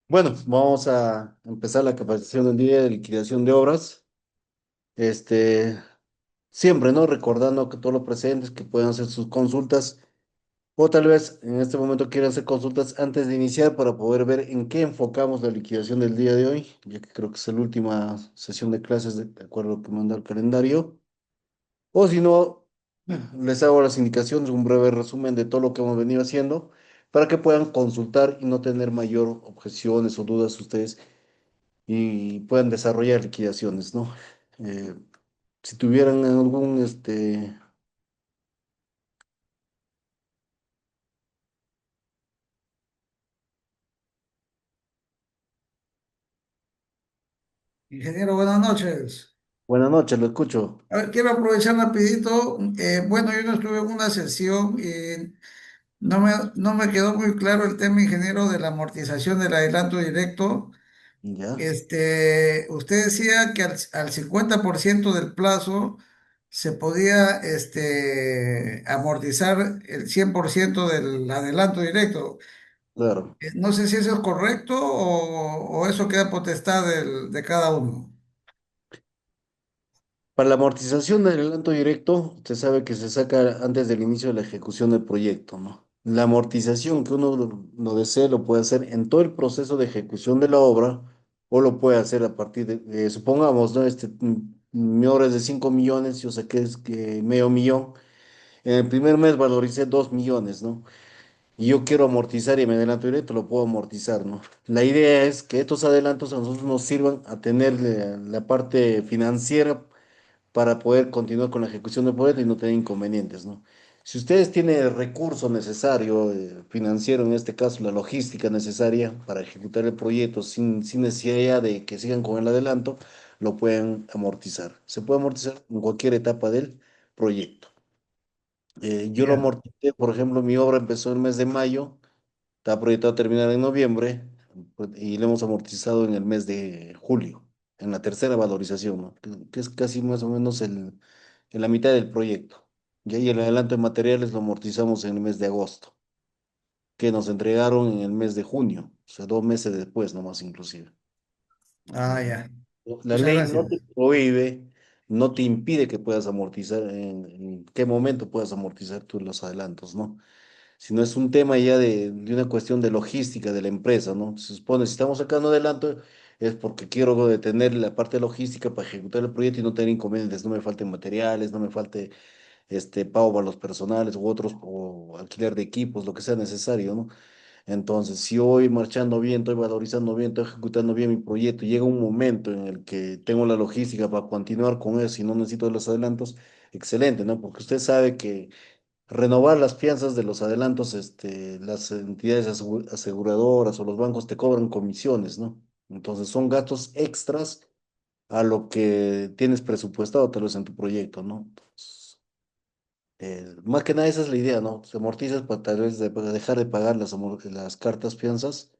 Bueno, vamos a empezar la capacitación del día de liquidación de obras. Este, Siempre, ¿no? Recordando que todos los presentes que puedan hacer sus consultas o tal vez en este momento quieran hacer consultas antes de iniciar para poder ver en qué enfocamos la liquidación del día de hoy, ya que creo que es la última sesión de clases de acuerdo a lo que manda el calendario. O si no, les hago las indicaciones, un breve resumen de todo lo que hemos venido haciendo para que puedan consultar y no tener mayor objeciones o dudas ustedes y puedan desarrollar liquidaciones, ¿no? Eh, si tuvieran algún, Ingeniero, buenas noches. buenas noches, lo escucho. A ver, quiero aprovechar rapidito. Bueno, yo no estuve en una sesión y no me quedó muy claro el tema, ingeniero, de la amortización del adelanto directo. Ya, Usted decía que al 50% del plazo se podía amortizar el 100% del adelanto directo. claro. No sé si eso es correcto o eso queda potestad de cada uno. Para la amortización del adelanto directo, usted sabe que se saca antes del inicio de la ejecución del proyecto, ¿no? La amortización que uno lo desee lo puede hacer en todo el proceso de ejecución de la obra o lo puede hacer a partir supongamos, ¿no? Mi obra es de 5 millones, yo saqué que medio millón. En el primer mes valoricé 2 millones, ¿no? Y yo quiero amortizar y me adelanto directo, lo puedo amortizar, ¿no? La idea es que estos adelantos a nosotros nos sirvan a tener la parte financiera para poder continuar con la ejecución del proyecto y no tener inconvenientes, ¿no? Si ustedes tienen el recurso necesario, financiero en este caso, la logística necesaria para ejecutar el proyecto sin necesidad de que sigan con el adelanto, lo pueden amortizar. Se puede amortizar en cualquier etapa del proyecto. Yo lo Ya, amorticé, por ejemplo, mi obra empezó el mes de mayo. Está proyectado terminar en noviembre pues, y lo hemos amortizado en el mes de julio, en la tercera valorización, ¿no? Que es casi más o menos en la mitad del proyecto. Y ahí el adelanto de materiales lo amortizamos en el mes de agosto, que nos entregaron en el mes de junio, o sea, 2 meses después nomás inclusive. ya. La Muchas ley no te gracias. prohíbe, no te impide que puedas amortizar, en qué momento puedas amortizar tú los adelantos, ¿no? Sino es un tema ya de una cuestión de logística de la empresa, ¿no? Se supone, si estamos sacando adelanto, es porque quiero detener la parte logística para ejecutar el proyecto y no tener inconvenientes, no me falten materiales, no me falte pago para los personales u otros, o alquiler de equipos, lo que sea necesario, ¿no? Entonces, si voy marchando bien, estoy valorizando bien, estoy ejecutando bien mi proyecto, y llega un momento en el que tengo la logística para continuar con eso y no necesito los adelantos, excelente, ¿no? Porque usted sabe que renovar las fianzas de los adelantos, las entidades aseguradoras o los bancos te cobran comisiones, ¿no? Entonces son gastos extras a lo que tienes presupuestado tal vez en tu proyecto, ¿no? Entonces, más que nada esa es la idea, ¿no? Se amortizas para tal vez para dejar de pagar las cartas fianzas.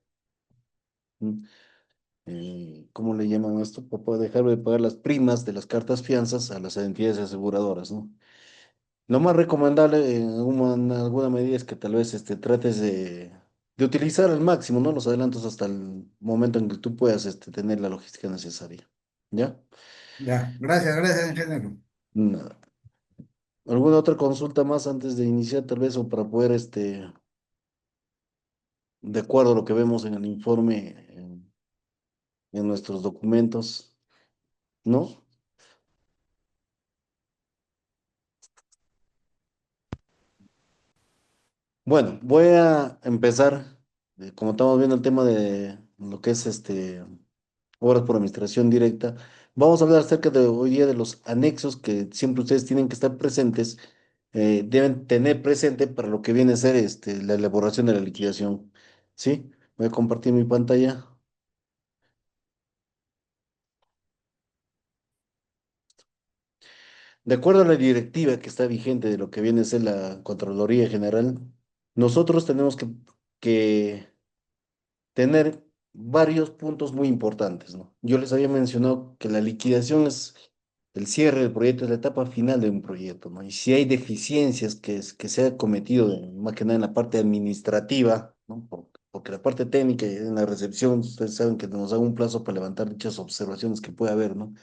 ¿M? ¿Cómo le llaman esto? Para poder dejar de pagar las primas de las cartas fianzas a las entidades aseguradoras, ¿no? Lo más recomendable en alguna medida es que tal vez trates de utilizar al máximo, ¿no? Los adelantos hasta el momento en que tú puedas tener la logística necesaria. ¿Ya? Ya, gracias, gracias, ingeniero. Nada. ¿Alguna otra consulta más antes de iniciar, tal vez, o para poder, de acuerdo a lo que vemos en el informe, en nuestros documentos, ¿no? Bueno, voy a empezar, como estamos viendo el tema de lo que es obras por administración directa. Vamos a hablar acerca de hoy día de los anexos que siempre ustedes tienen que estar presentes, deben tener presente para lo que viene a ser la elaboración de la liquidación. ¿Sí? Voy a compartir mi pantalla. De acuerdo a la directiva que está vigente de lo que viene a ser la Contraloría General, nosotros tenemos que tener varios puntos muy importantes, ¿no? Yo les había mencionado que la liquidación es el cierre del proyecto, es la etapa final de un proyecto, ¿no? Y si hay deficiencias que se ha cometido, más que nada en la parte administrativa, ¿no? porque la parte técnica y en la recepción, ustedes saben que nos da un plazo para levantar dichas observaciones que puede haber, ¿no?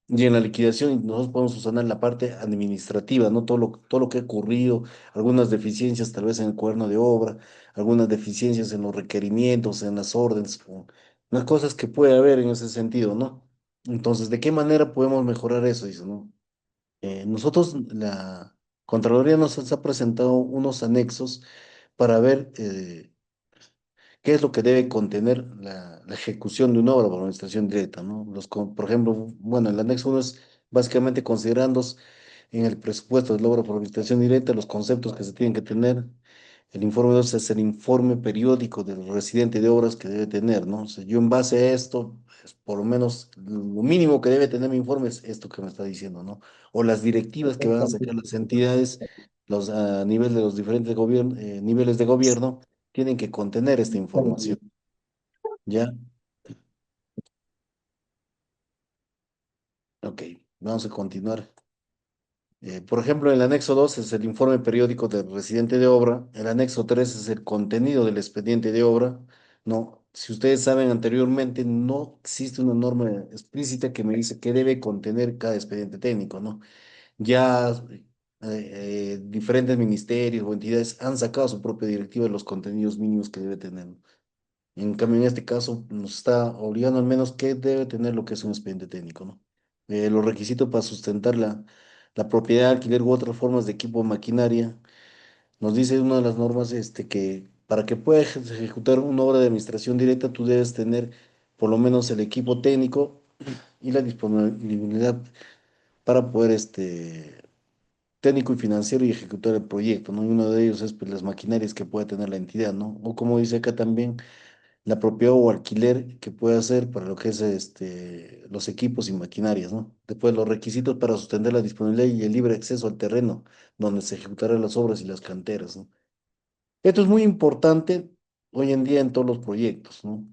Y en la liquidación nosotros podemos usar la parte administrativa, ¿no? Todo lo que ha ocurrido, algunas deficiencias tal vez en el cuaderno de obra, algunas deficiencias en los requerimientos, en las órdenes, o unas cosas que puede haber en ese sentido, ¿no? Entonces, ¿de qué manera podemos mejorar eso? Dice, ¿no? Nosotros, la Contraloría nos ha presentado unos anexos para ver qué es lo que debe contener la ejecución de una obra por administración directa, ¿no? Por ejemplo, bueno, el anexo 1 es básicamente considerando en el presupuesto de la obra por administración directa los conceptos que se tienen que tener. El informe 2 es el informe periódico del residente de obras que debe tener, ¿no? O sea, yo en base a esto, pues, por lo menos lo mínimo que debe tener mi informe es esto que me está diciendo, ¿no? O las directivas que van a sacar las entidades, a nivel de los diferentes niveles de gobierno, tienen que contener esta información, ¿ya? Ok, vamos a continuar. Por ejemplo, el anexo 2 es el informe periódico del residente de obra, el anexo 3 es el contenido del expediente de obra. No, si ustedes saben anteriormente, no existe una norma explícita que me dice qué debe contener cada expediente técnico, ¿no? Ya diferentes ministerios o entidades han sacado su propia directiva de los contenidos mínimos que debe tener, ¿no? En cambio, en este caso, nos está obligando al menos qué debe tener lo que es un expediente técnico, ¿no? Los requisitos para sustentar la propiedad, alquiler u otras formas de equipo o maquinaria. Nos dice una de las normas que para que puedas ejecutar una obra de administración directa, tú debes tener por lo menos el equipo técnico y la disponibilidad para poder, técnico y financiero y ejecutar el proyecto, ¿no? Y uno de ellos es pues, las maquinarias que pueda tener la entidad, ¿no? O como dice acá también la propiedad o alquiler que puede hacer para lo que es los equipos y maquinarias, ¿no? Después los requisitos para sostener la disponibilidad y el libre acceso al terreno donde se ejecutarán las obras y las canteras, ¿no? Esto es muy importante hoy en día en todos los proyectos, ¿no?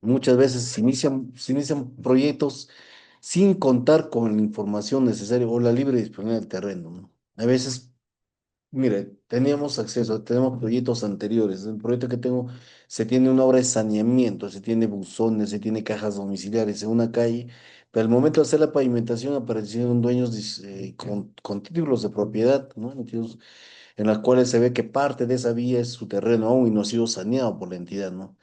Muchas veces se inician proyectos sin contar con la información necesaria o la libre disponibilidad del terreno, ¿no? A veces mire, tenemos proyectos anteriores. El proyecto que tengo, se tiene una obra de saneamiento, se tiene buzones, se tiene cajas domiciliares en una calle, pero al momento de hacer la pavimentación aparecieron dueños con títulos de propiedad, ¿no? Títulos en las cuales se ve que parte de esa vía es su terreno aún y no ha sido saneado por la entidad, ¿no?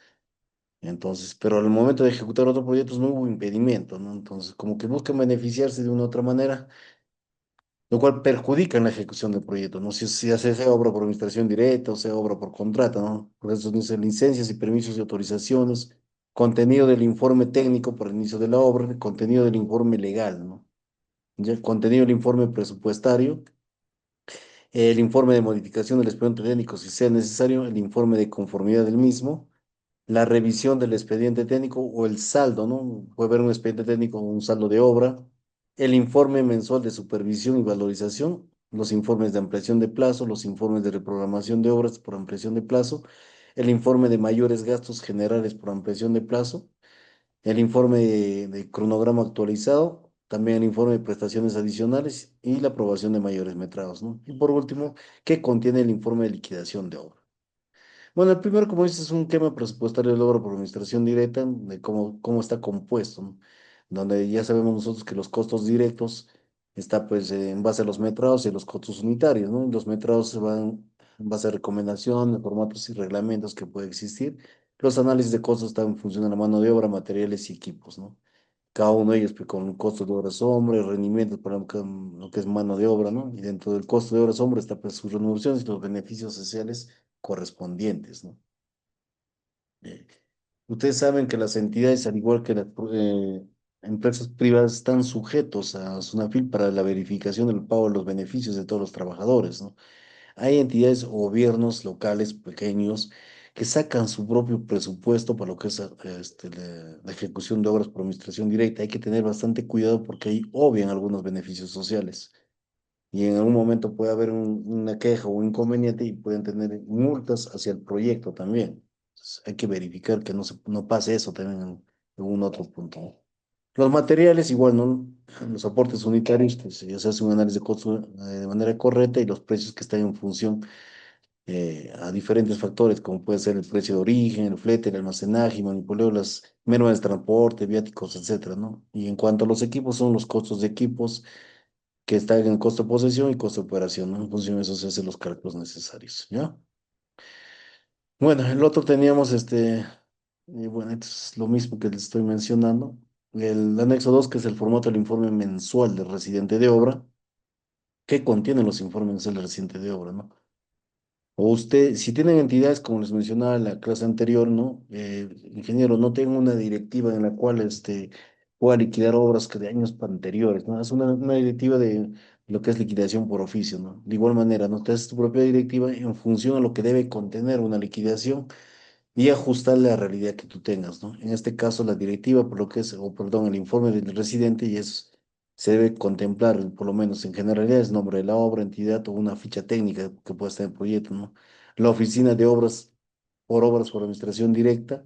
Entonces, pero al momento de ejecutar otros proyectos no hubo impedimento, ¿no? Entonces, como que buscan beneficiarse de una u otra manera lo cual perjudica en la ejecución del proyecto, ¿no? Si hace sea obra por administración directa o sea obra por contrato, ¿no? Por eso dice licencias y permisos y autorizaciones, contenido del informe técnico para el inicio de la obra, contenido del informe legal, ¿no? Ya el contenido del informe presupuestario, el informe de modificación del expediente técnico si sea necesario, el informe de conformidad del mismo, la revisión del expediente técnico o el saldo, ¿no? Puede haber un expediente técnico o un saldo de obra, el informe mensual de supervisión y valorización, los informes de ampliación de plazo, los informes de reprogramación de obras por ampliación de plazo, el informe de mayores gastos generales por ampliación de plazo, el informe de cronograma actualizado, también el informe de prestaciones adicionales y la aprobación de mayores metrados, ¿no? Y por último, ¿qué contiene el informe de liquidación de obra? Bueno, el primero, como dices, es un tema presupuestario del logro por administración directa, de cómo está compuesto, ¿no? Donde ya sabemos nosotros que los costos directos está pues en base a los metrados y los costos unitarios, ¿no? Los metrados se van en base a recomendación, formatos y reglamentos que puede existir. Los análisis de costos están en función de la mano de obra, materiales y equipos, ¿no? Cada uno de ellos pues, con costos de horas hombre, rendimientos para lo que es mano de obra, ¿no? Y dentro del costo de horas hombre está pues sus remuneraciones y los beneficios sociales correspondientes, ¿no? Eh, Ustedes saben que las entidades, al igual que las empresas privadas, están sujetos a SUNAFIL para la verificación del pago de los beneficios de todos los trabajadores, ¿no? Hay entidades o gobiernos locales pequeños que sacan su propio presupuesto para lo que es la ejecución de obras por administración directa. Hay que tener bastante cuidado porque ahí obvian algunos beneficios sociales y en algún momento puede haber una queja o un inconveniente y pueden tener multas hacia el proyecto también. Entonces, hay que verificar que no pase eso también en un otro punto, ¿no? Los materiales, igual, ¿no? Los aportes unitarios, pues ya se hace un análisis de costo de manera correcta y los precios que están en función a diferentes factores, como puede ser el precio de origen, el flete, el almacenaje, manipuleo, las mermas de transporte, viáticos, etcétera, ¿no? Y en cuanto a los equipos, son los costos de equipos que están en costo de posesión y costo de operación, ¿no? En función de eso se hacen los cálculos necesarios, ¿ya? Bueno, el otro teníamos bueno, esto es lo mismo que les estoy mencionando. El anexo 2 que es el formato del informe mensual del residente de obra, que contiene los informes mensuales del residente de obra, ¿no? O usted, si tienen entidades, como les mencionaba en la clase anterior, ¿no? Ingeniero, no tengo una directiva en la cual pueda liquidar obras que de años anteriores, ¿no? Es una directiva de lo que es liquidación por oficio, ¿no? De igual manera, ¿no? Te haces tu propia directiva en función a lo que debe contener una liquidación y ajustarle a la realidad que tú tengas, ¿no? En este caso, la directiva, por lo que es, o perdón, el informe del residente, y es, se debe contemplar, por lo menos en generalidad, nombre de la obra, entidad o una ficha técnica que pueda estar en el proyecto, ¿no? La oficina de obras por administración directa,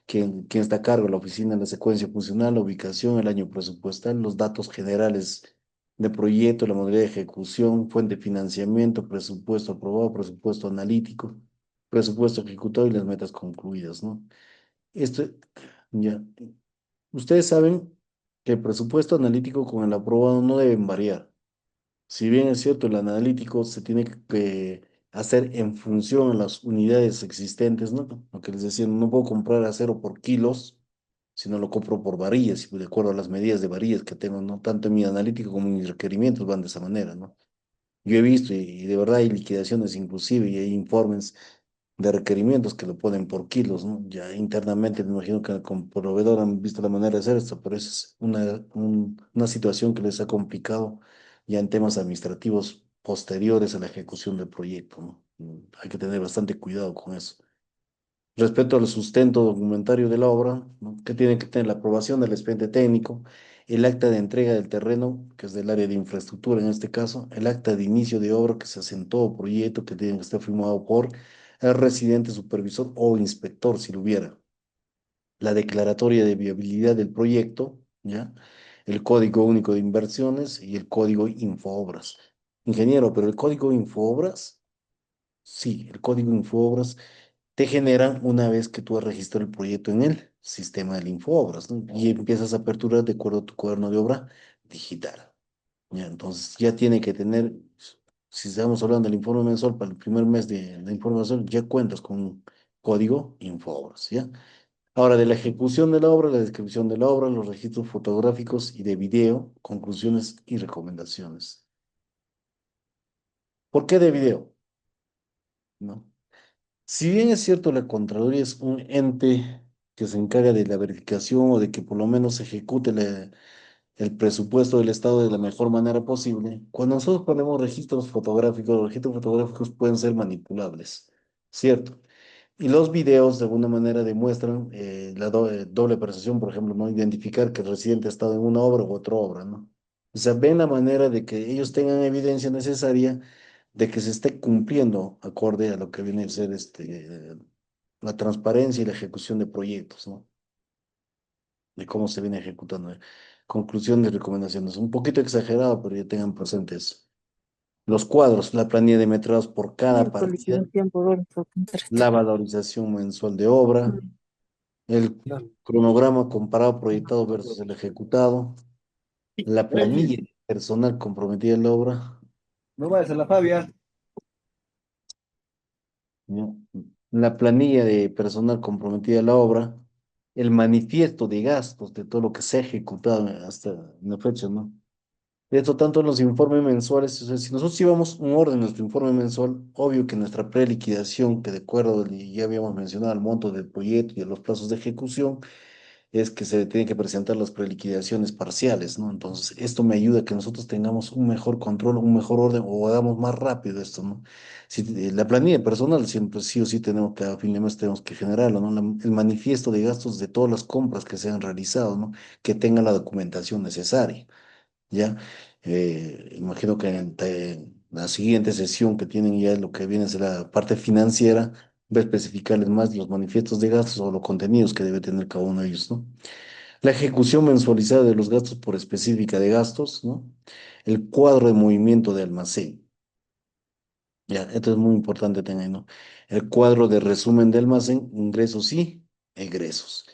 quien está a cargo de la oficina, la secuencia funcional, la ubicación, el año presupuestal, los datos generales de proyecto, la modalidad de ejecución, fuente de financiamiento, presupuesto aprobado, presupuesto analítico, presupuesto ejecutado y las metas concluidas, ¿no? Esto, ya, ustedes saben que el presupuesto analítico con el aprobado no deben variar. Si bien es cierto, el analítico se tiene que hacer en función a las unidades existentes, ¿no? Lo que les decía, no puedo comprar acero por kilos, sino lo compro por varillas, y de acuerdo a las medidas de varillas que tengo, ¿no? Tanto en mi analítico como en mis requerimientos van de esa manera, ¿no? Yo he visto, y de verdad hay liquidaciones inclusive, y hay informes de requerimientos que lo ponen por kilos, ¿no? Ya internamente me imagino que con proveedor han visto la manera de hacer esto, pero esa es una situación que les ha complicado ya en temas administrativos posteriores a la ejecución del proyecto, ¿no? Hay que tener bastante cuidado con eso. Respecto al sustento documentario de la obra, ¿no? Que tiene que tener la aprobación del expediente técnico, el acta de entrega del terreno, que es del área de infraestructura en este caso, el acta de inicio de obra que se asentó o proyecto que tiene que estar firmado por el residente, supervisor o inspector, si lo hubiera, la declaratoria de viabilidad del proyecto, ¿ya? El código único de inversiones y el código Infoobras. Ingeniero, pero el código Infoobras, sí, el código Infoobras te generan una vez que tú has registrado el proyecto en el sistema del Infoobras, ¿no? Y empiezas a aperturar de acuerdo a tu cuaderno de obra digital. ¿Ya? Entonces ya tiene que tener, si estamos hablando del informe mensual para el primer mes de la información, ya cuentas con un código Infoobras, ¿ya? Ahora, de la ejecución de la obra, la descripción de la obra, los registros fotográficos y de video, conclusiones y recomendaciones. ¿Por qué de video? ¿No? Si bien es cierto, la Contraloría es un ente que se encarga de la verificación o de que por lo menos se ejecute el presupuesto del Estado de la mejor manera posible, cuando nosotros ponemos registros fotográficos, los registros fotográficos pueden ser manipulables, ¿cierto? Y los videos de alguna manera demuestran doble percepción, por ejemplo, no identificar que el residente ha estado en una obra u otra obra, ¿no? O sea, ven la manera de que ellos tengan evidencia necesaria de que se esté cumpliendo acorde a lo que viene a ser la transparencia y la ejecución de proyectos, ¿no? De cómo se viene ejecutando. Conclusiones y recomendaciones. Un poquito exagerado, pero ya tengan presentes. Los cuadros, la planilla de metrados por cada partida, la valorización mensual de obra, el cronograma comparado proyectado versus el ejecutado, la planilla de personal comprometida en la obra, No vayas a la Fabia. ¿no? La planilla de personal comprometida en la obra, el manifiesto de gastos de todo lo que se ha ejecutado hasta la fecha, ¿no? Esto tanto en los informes mensuales, o sea, si nosotros llevamos un orden en nuestro informe mensual, obvio que nuestra preliquidación, que de acuerdo, ya habíamos mencionado, al monto del proyecto y a los plazos de ejecución, es que se tienen que presentar las preliquidaciones parciales, ¿no? Entonces, esto me ayuda a que nosotros tengamos un mejor control, un mejor orden o hagamos más rápido esto, ¿no? Si, la planilla personal siempre sí o sí tenemos que, a fin de mes tenemos que generarlo, ¿no? El manifiesto de gastos de todas las compras que se han realizado, ¿no? Que tenga la documentación necesaria, ¿ya? Imagino que en la siguiente sesión que tienen ya lo que viene a ser la parte financiera, va a especificarles más los manifiestos de gastos o los contenidos que debe tener cada uno de ellos, ¿no? La ejecución mensualizada de los gastos por específica de gastos, ¿no? El cuadro de movimiento de almacén. Ya, esto es muy importante tener, ¿no? El cuadro de resumen de almacén, ingresos y egresos.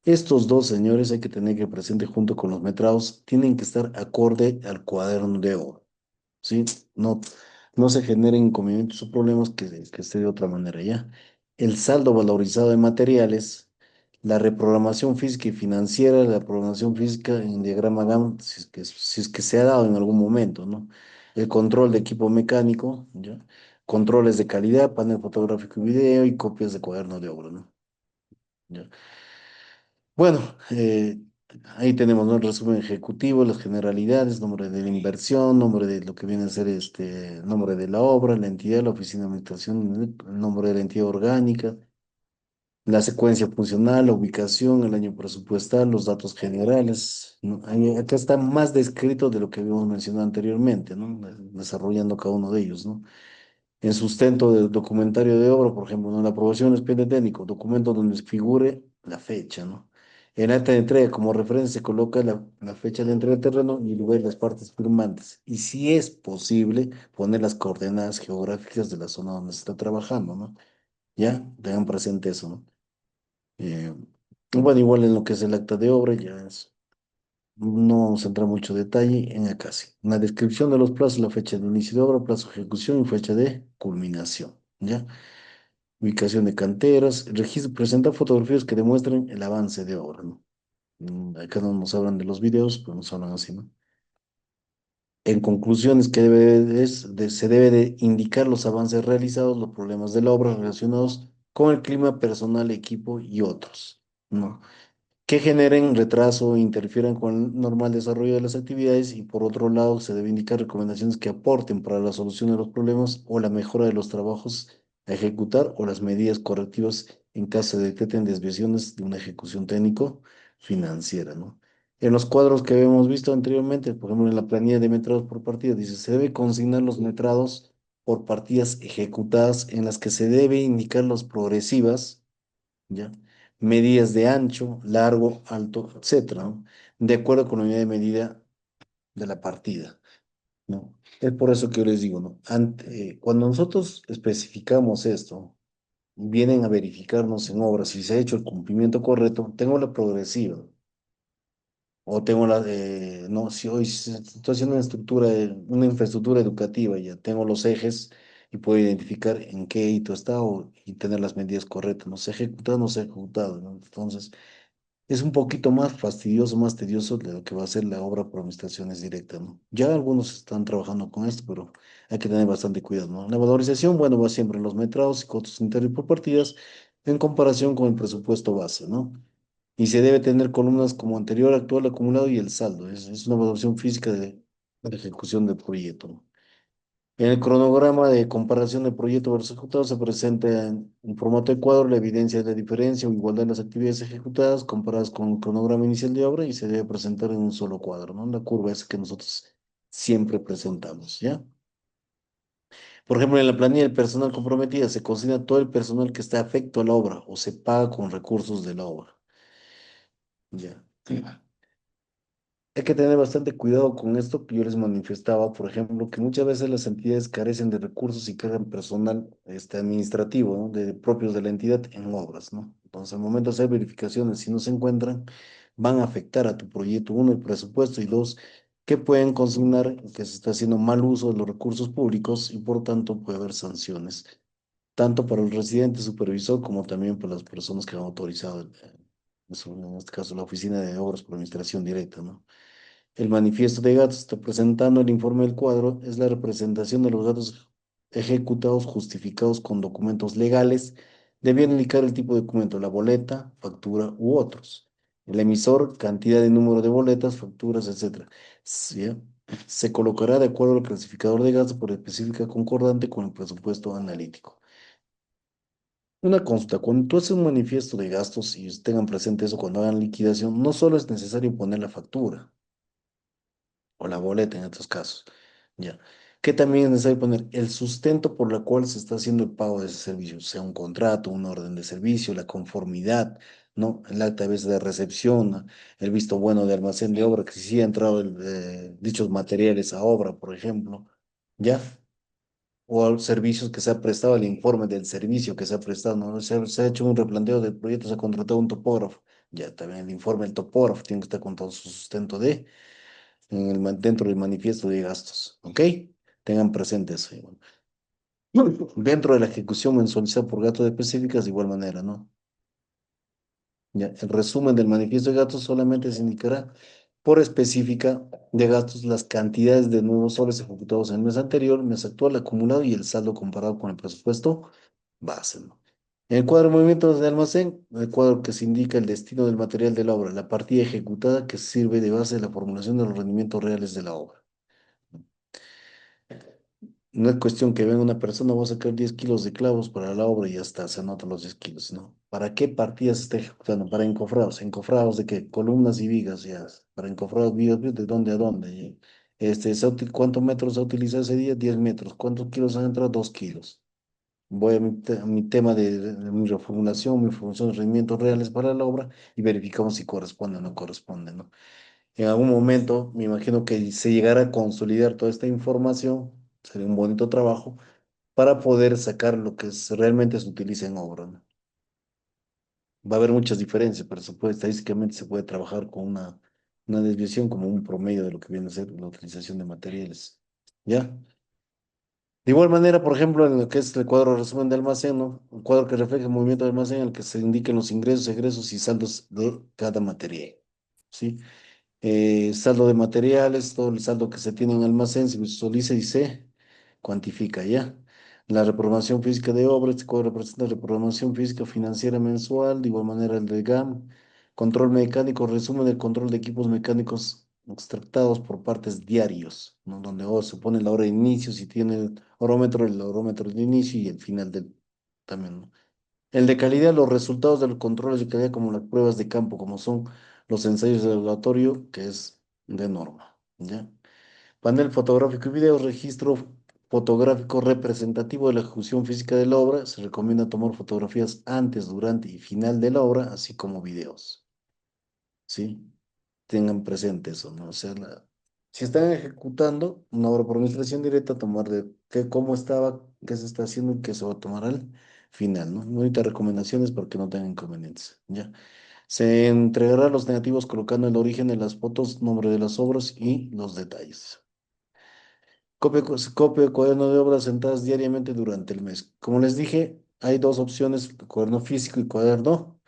Estos dos, señores, hay que tener que presente junto con los metrados, tienen que estar acorde al cuaderno de obra, ¿sí? No, no se generen inconvenientes o problemas que esté de otra manera, ¿ya? El saldo valorizado de materiales, la reprogramación física y financiera, la programación física en diagrama Gantt, si es que se ha dado en algún momento, ¿no? El control de equipo mecánico, ¿ya? Controles de calidad, panel fotográfico y video y copias de cuaderno de obra, ¿no? ¿Ya? Bueno, ahí tenemos, ¿no? El resumen ejecutivo, las generalidades, nombre de la inversión, nombre de lo que viene a ser nombre de la obra, la entidad, la oficina de administración, el nombre de la entidad orgánica, la secuencia funcional, la ubicación, el año presupuestal, los datos generales, ¿no? Acá está más descrito de lo que habíamos mencionado anteriormente, ¿no? Desarrollando cada uno de ellos, ¿no? En sustento del documentario de obra, por ejemplo, ¿no? La aprobación del expediente técnico, documento donde figure la fecha, ¿no? En acta de entrega, como referencia, se coloca la fecha de entrega del terreno y luego las partes firmantes. Y si es posible, poner las coordenadas geográficas de la zona donde se está trabajando, ¿no? Ya, tengan presente eso, ¿no? Eh, bueno, igual en lo que es el acta de obra, no vamos a entrar mucho detalle en acá sí. Una descripción de los plazos, la fecha de inicio de obra, plazo de ejecución y fecha de culminación, ¿ya? Ubicación de canteras, registro, presenta fotografías que demuestren el avance de obra, ¿no? Acá no nos hablan de los videos, pero nos hablan así, ¿no? En conclusiones, se debe de indicar los avances realizados, los problemas de la obra relacionados con el clima personal, equipo y otros, ¿no? Que generen retraso o interfieran con el normal desarrollo de las actividades y por otro lado se debe indicar recomendaciones que aporten para la solución de los problemas o la mejora de los trabajos a ejecutar o las medidas correctivas en caso de detecten desviaciones de una ejecución técnico financiera, ¿no? En los cuadros que habíamos visto anteriormente, por ejemplo, en la planilla de metrados por partida, dice, se debe consignar los metrados por partidas ejecutadas en las que se debe indicar las progresivas, ¿ya? Medidas de ancho, largo, alto, etcétera, ¿no? De acuerdo con la unidad de medida de la partida, ¿no? Es por eso que yo les digo, ¿no? Cuando nosotros especificamos esto, vienen a verificarnos en obras si se ha hecho el cumplimiento correcto, tengo la progresiva, o tengo no, si hoy estoy haciendo una infraestructura educativa, ya tengo los ejes y puedo identificar en qué hito está y tener las medidas correctas, no se ha ejecutado, no se ha ejecutado, ¿no? Entonces, es un poquito más fastidioso, más tedioso de lo que va a ser la obra por administraciones directas, ¿no? Ya algunos están trabajando con esto, pero hay que tener bastante cuidado, ¿no? La valorización, bueno, va siempre en los metrados y costos unitarios por partidas en comparación con el presupuesto base, ¿no? Y se debe tener columnas como anterior, actual, acumulado y el saldo. Es una evaluación física de ejecución del proyecto, ¿no? En el cronograma de comparación de proyecto versus ejecutado se presenta en formato de cuadro la evidencia de la diferencia o igualdad de las actividades ejecutadas comparadas con el cronograma inicial de obra y se debe presentar en un solo cuadro, ¿no? La curva es que nosotros siempre presentamos, ¿ya? Por ejemplo, en la planilla del personal comprometida se considera todo el personal que está afecto a la obra o se paga con recursos de la obra, ¿ya? Hay que tener bastante cuidado con esto que yo les manifestaba, por ejemplo, que muchas veces las entidades carecen de recursos y cargan personal administrativo, ¿no? Propios de la entidad en obras, ¿no? Entonces, al momento de hacer verificaciones, si no se encuentran, van a afectar a tu proyecto, uno, el presupuesto y dos, que pueden consignar que se está haciendo mal uso de los recursos públicos y por tanto puede haber sanciones, tanto para el residente supervisor como también para las personas que han autorizado, en este caso, la Oficina de Obras por Administración Directa, ¿no? El manifiesto de gastos está presentando el informe del cuadro, es la representación de los datos ejecutados justificados con documentos legales. Debían indicar el tipo de documento, la boleta, factura u otros. El emisor, cantidad de número de boletas, facturas, etcétera. ¿Sí? Se colocará de acuerdo al clasificador de gastos por específica concordante con el presupuesto analítico. Una consulta, cuando tú haces un manifiesto de gastos y tengan presente eso cuando hagan liquidación, no solo es necesario poner la factura, o la boleta en estos casos. Ya. Que también es necesario poner el sustento por la cual se está haciendo el pago de ese servicio, sea un contrato, una orden de servicio, la conformidad, ¿no? El acta de veces de recepción, ¿no? El visto bueno de almacén de obra, que si sí ha entrado dichos materiales a obra, por ejemplo, ¿ya? o a los servicios que se ha prestado, el informe del servicio que se ha prestado, ¿no? Se ha hecho un replanteo del proyecto, se ha contratado un topógrafo, ya también el informe del topógrafo tiene que estar con todo su sustento dentro del manifiesto de gastos, ¿ok? Tengan presente eso. Dentro de la ejecución mensualizada por gastos específicas, de igual manera, ¿no? Ya, el resumen del manifiesto de gastos solamente se indicará por específica de gastos las cantidades de nuevos soles ejecutados en el mes anterior, mes actual acumulado y el saldo comparado con el presupuesto base, ¿no? En el cuadro de movimientos de almacén, el cuadro que se indica el destino del material de la obra, la partida ejecutada que sirve de base de la formulación de los rendimientos reales de la obra. No es cuestión que venga una persona, voy a sacar 10 kilos de clavos para la obra y ya está, se anotan los 10 kilos, ¿no? ¿Para qué partidas se está ejecutando? Para encofrados. ¿Encofrados de qué? Columnas y vigas, ya. Para encofrados, vigas, ¿de dónde a dónde? ¿Cuántos metros se ha utilizado ese día? 10 metros. ¿Cuántos kilos han entrado? 2 kilos. Voy a mi tema de mi reformulación, mi formación de rendimientos reales para la obra y verificamos si corresponde o no corresponde, ¿no? En algún momento, me imagino que se llegará a consolidar toda esta información, sería un bonito trabajo, para poder sacar lo que realmente se utiliza en obra, ¿no? Va a haber muchas diferencias, pero estadísticamente se puede trabajar con una desviación como un promedio de lo que viene a ser la utilización de materiales. ¿Ya? De igual manera, por ejemplo, en lo que es el cuadro de resumen de almacén, ¿no? Un cuadro que refleja el movimiento del almacén en el que se indiquen los ingresos, egresos y saldos de cada material. ¿Sí? Saldo de materiales, todo el saldo que se tiene en almacén, se visualiza y se cuantifica ya. La reprogramación física de obras, este cuadro representa la reprogramación física financiera mensual, de igual manera el de GAM, control mecánico, resumen del control de equipos mecánicos extractados por partes diarios, ¿no? Donde se pone la hora de inicio, si tiene el orómetro de inicio y el final del también, ¿no? El de calidad, los resultados de los controles de calidad como las pruebas de campo, como son los ensayos de laboratorio, que es de norma, ¿ya? Panel fotográfico y video, registro fotográfico representativo de la ejecución física de la obra. Se recomienda tomar fotografías antes, durante y final de la obra, así como videos, ¿sí? Tengan presente eso, ¿no? O sea, si están ejecutando una obra por administración directa, tomar cómo estaba, qué se está haciendo y qué se va a tomar al final, ¿no? Bonitas recomendaciones para que no tengan inconvenientes, ¿ya? Se entregará los negativos colocando el origen de las fotos, nombre de las obras y los detalles. Copia de cuaderno de obras sentadas diariamente durante el mes. Como les dije, hay dos opciones, cuaderno físico y cuaderno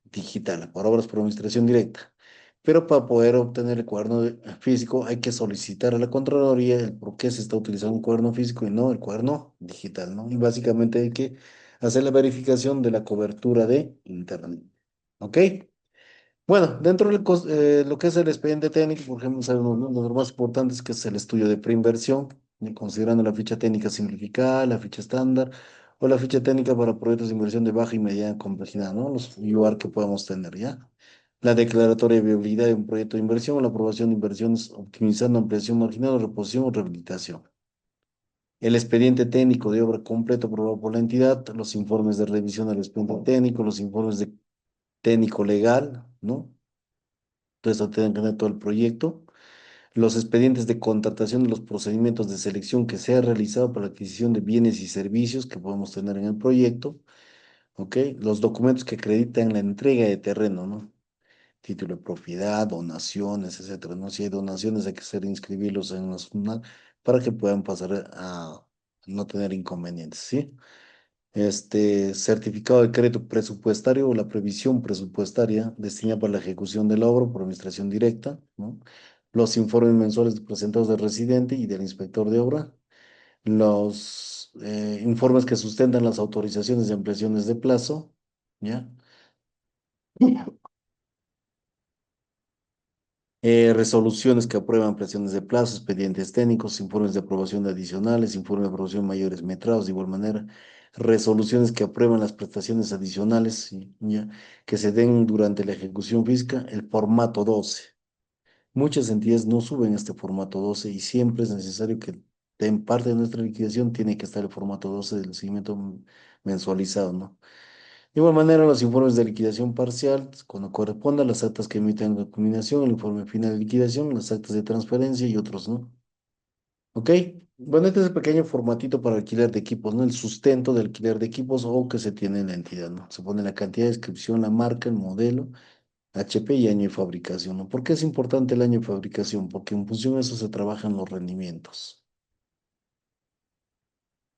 digital, para obras por administración directa. Pero para poder obtener el físico hay que solicitar a la Contraloría el por qué se está utilizando un cuaderno físico y no el cuaderno digital, ¿no? Y básicamente hay que hacer la verificación de la cobertura de Internet. ¿Ok? Bueno, dentro de lo que es el expediente técnico, por ejemplo, sabemos, ¿no? Los más importantes que es el estudio de preinversión, y considerando la ficha técnica simplificada, la ficha estándar o la ficha técnica para proyectos de inversión de baja y mediana complejidad, ¿no? Los UR que podemos tener, ¿ya? La declaratoria de viabilidad de un proyecto de inversión o la aprobación de inversiones optimizando ampliación marginal, reposición o rehabilitación. El expediente técnico de obra completo aprobado por la entidad, los informes de revisión del expediente técnico, los informes de técnico legal, ¿no? Entonces, tienen que tener todo el proyecto, los expedientes de contratación de los procedimientos de selección que se ha realizado para la adquisición de bienes y servicios que podemos tener en el proyecto, ¿ok? Los documentos que acreditan la entrega de terreno, ¿no? Título de propiedad, donaciones, etcétera, ¿no? Si hay donaciones hay que hacer inscribirlos en la SUNAT para que puedan pasar a no tener inconvenientes, ¿sí? Certificado de crédito presupuestario o la previsión presupuestaria destinada para la ejecución de la obra por administración directa, ¿no? Los informes mensuales presentados del residente y del inspector de obra, los informes que sustentan las autorizaciones de ampliaciones de plazo, ¿ya? Resoluciones que aprueban ampliaciones de plazo, expedientes técnicos, informes de aprobación de adicionales, informes de aprobación mayores metrados, de igual manera, resoluciones que aprueban las prestaciones adicionales, ¿sí? ¿Ya? Que se den durante la ejecución física, el formato 12. Muchas entidades no suben este formato 12 y siempre es necesario que en parte de nuestra liquidación tiene que estar el formato 12 del seguimiento mensualizado, ¿no? De igual manera, los informes de liquidación parcial, cuando corresponda, las actas que emiten la culminación, el informe final de liquidación, las actas de transferencia y otros, ¿no? ¿Ok? Bueno, este es el pequeño formatito para alquiler de equipos, ¿no? El sustento de alquiler de equipos o que se tiene en la entidad, ¿no? Se pone la cantidad de descripción, la marca, el modelo, HP y año de fabricación, ¿no? ¿Por qué es importante el año de fabricación? Porque en función de eso se trabajan los rendimientos.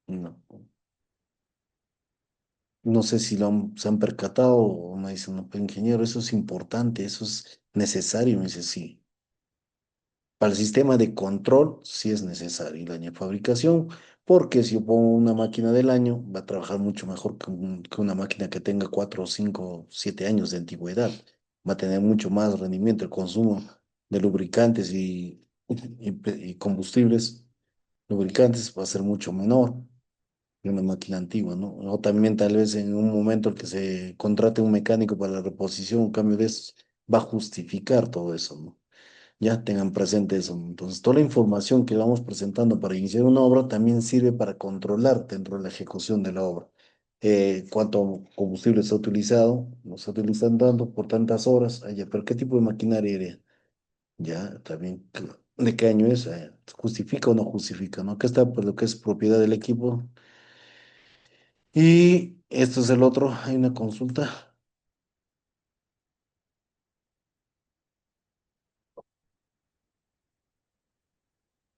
No, no sé si se han percatado o me dicen, no, pero ingeniero, eso es importante, eso es necesario. Me dice, sí. Para el sistema de control sí es necesario el año de fabricación, porque si yo pongo una máquina del año, va a trabajar mucho mejor que una máquina que tenga 4, 5, 7 años de antigüedad. Va a tener mucho más rendimiento. El consumo de lubricantes y combustibles lubricantes va a ser mucho menor que una máquina antigua, ¿no? O también tal vez en un momento el que se contrate un mecánico para la reposición o cambio de eso, va a justificar todo eso, ¿no? Ya tengan presente eso. Entonces, toda la información que vamos presentando para iniciar una obra también sirve para controlar dentro de la ejecución de la obra. Cuánto combustible se ha utilizado, no se utilizan tanto por tantas horas, ya, pero qué tipo de maquinaria era, ya, también, de qué año es, justifica o no justifica, ¿no? Acá está pues lo que es propiedad del equipo. Y esto es el otro, hay una consulta,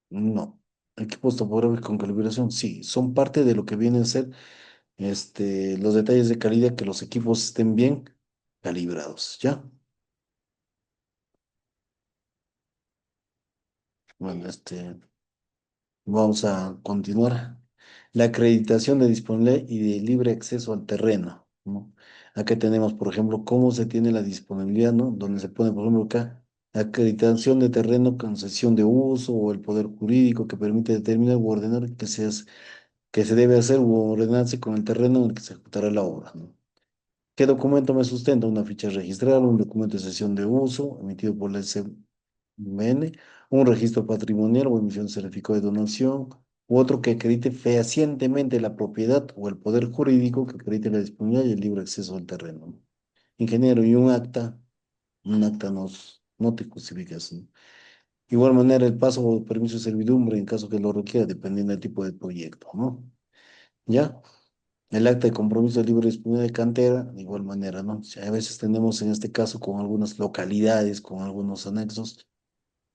no. Equipos topográficos con calibración, sí, son parte de lo que viene a ser los detalles de calidad, que los equipos estén bien calibrados, ¿ya? Bueno, vamos a continuar. La acreditación de disponibilidad y de libre acceso al terreno, ¿no? Acá tenemos, por ejemplo, cómo se tiene la disponibilidad, ¿no? Donde se pone, por ejemplo, acá, acreditación de terreno, concesión de uso o el poder jurídico que permite determinar u ordenar que se debe hacer u ordenarse con el terreno en el que se ejecutará la obra, ¿no? ¿Qué documento me sustenta? Una ficha registral, un documento de cesión de uso emitido por la SMN, un registro patrimonial o emisión de certificado de donación, u otro que acredite fehacientemente la propiedad o el poder jurídico que acredite la disponibilidad y el libre acceso al terreno. Ingeniero, y un acta no te justificas, ¿no? Igual manera, el paso o permiso de servidumbre en caso que lo requiera, dependiendo del tipo de proyecto, ¿no? ¿Ya? El acta de compromiso de libre disponibilidad de cantera, de igual manera, ¿no? O sea, a veces tenemos en este caso con algunas localidades, con algunos anexos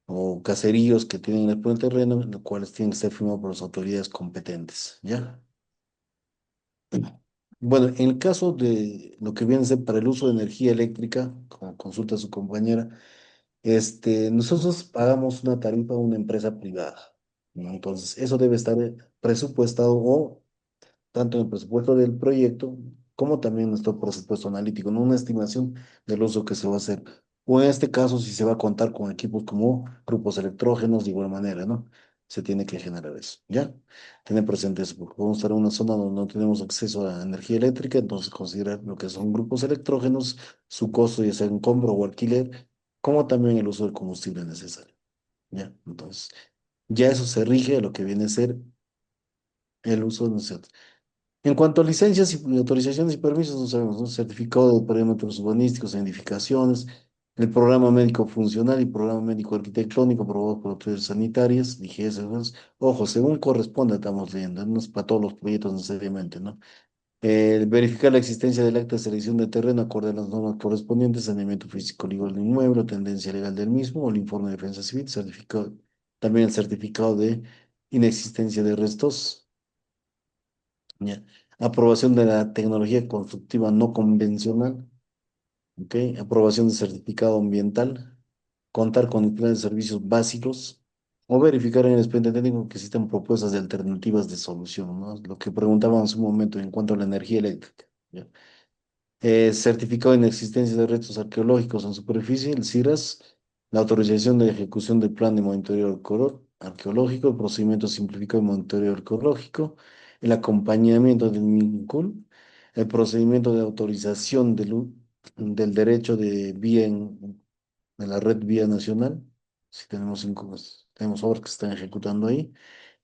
o caseríos que tienen el terreno, los cuales tienen que ser firmados por las autoridades competentes, ¿ya? Bueno, en el caso de lo que viene a ser para el uso de energía eléctrica, como consulta a su compañera, nosotros pagamos una tarifa a una empresa privada, ¿no? Entonces, eso debe estar presupuestado o tanto en el presupuesto del proyecto como también nuestro presupuesto analítico, ¿no? Una estimación del uso que se va a hacer. O en este caso, si se va a contar con equipos como grupos electrógenos, de igual manera, ¿no? Se tiene que generar eso, ¿ya? Tener presente eso, porque vamos a estar en una zona donde no tenemos acceso a energía eléctrica, entonces considerar lo que son grupos electrógenos, su costo, ya sea en compra o alquiler, como también el uso del combustible necesario, ¿ya? Entonces, ya eso se rige a lo que viene a ser el uso de nosotros. En cuanto a licencias y autorizaciones y permisos, no sabemos, ¿no? Certificado de parámetros urbanísticos e edificaciones, el programa médico funcional y programa médico arquitectónico aprobado por autoridades sanitarias, DGS, pues, ojo, según corresponde, estamos leyendo, no es para todos los proyectos necesariamente, ¿no? Verificar la existencia del acta de selección de terreno acorde a las normas correspondientes, saneamiento físico legal del inmueble, tendencia legal del mismo, o el informe de defensa civil, certificado, también el certificado de inexistencia de restos. Ya. Aprobación de la tecnología constructiva no convencional. ¿Ok? Aprobación de certificado ambiental. Contar con el plan de servicios básicos. O verificar en el expediente técnico que existen propuestas de alternativas de solución, ¿no? Lo que preguntábamos hace un momento en cuanto a la energía eléctrica. ¿Ya? Certificado de inexistencia de restos arqueológicos en superficie, el CIRAS, la autorización de ejecución del plan de monitoreo arqueológico, el procedimiento simplificado de monitoreo arqueológico, el acompañamiento del MINCUL, el procedimiento de autorización del derecho de vía de la red vía nacional, si tenemos, tenemos obras que se están ejecutando ahí,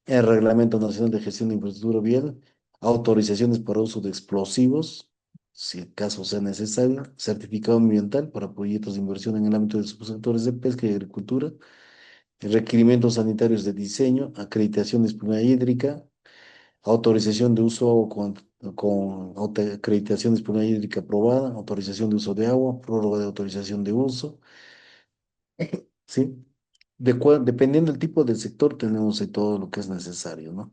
el Reglamento Nacional de Gestión de Infraestructura Vial, autorizaciones para uso de explosivos, si el caso sea necesario, certificado ambiental para proyectos de inversión en el ámbito de subsectores de pesca y agricultura, requerimientos sanitarios de diseño, acreditación disponibilidad hídrica, autorización de uso con acreditación disponibilidad hídrica aprobada, autorización de uso de agua, prórroga de autorización de uso, ¿sí? Dependiendo del tipo del sector, tenemos ahí todo lo que es necesario, ¿no?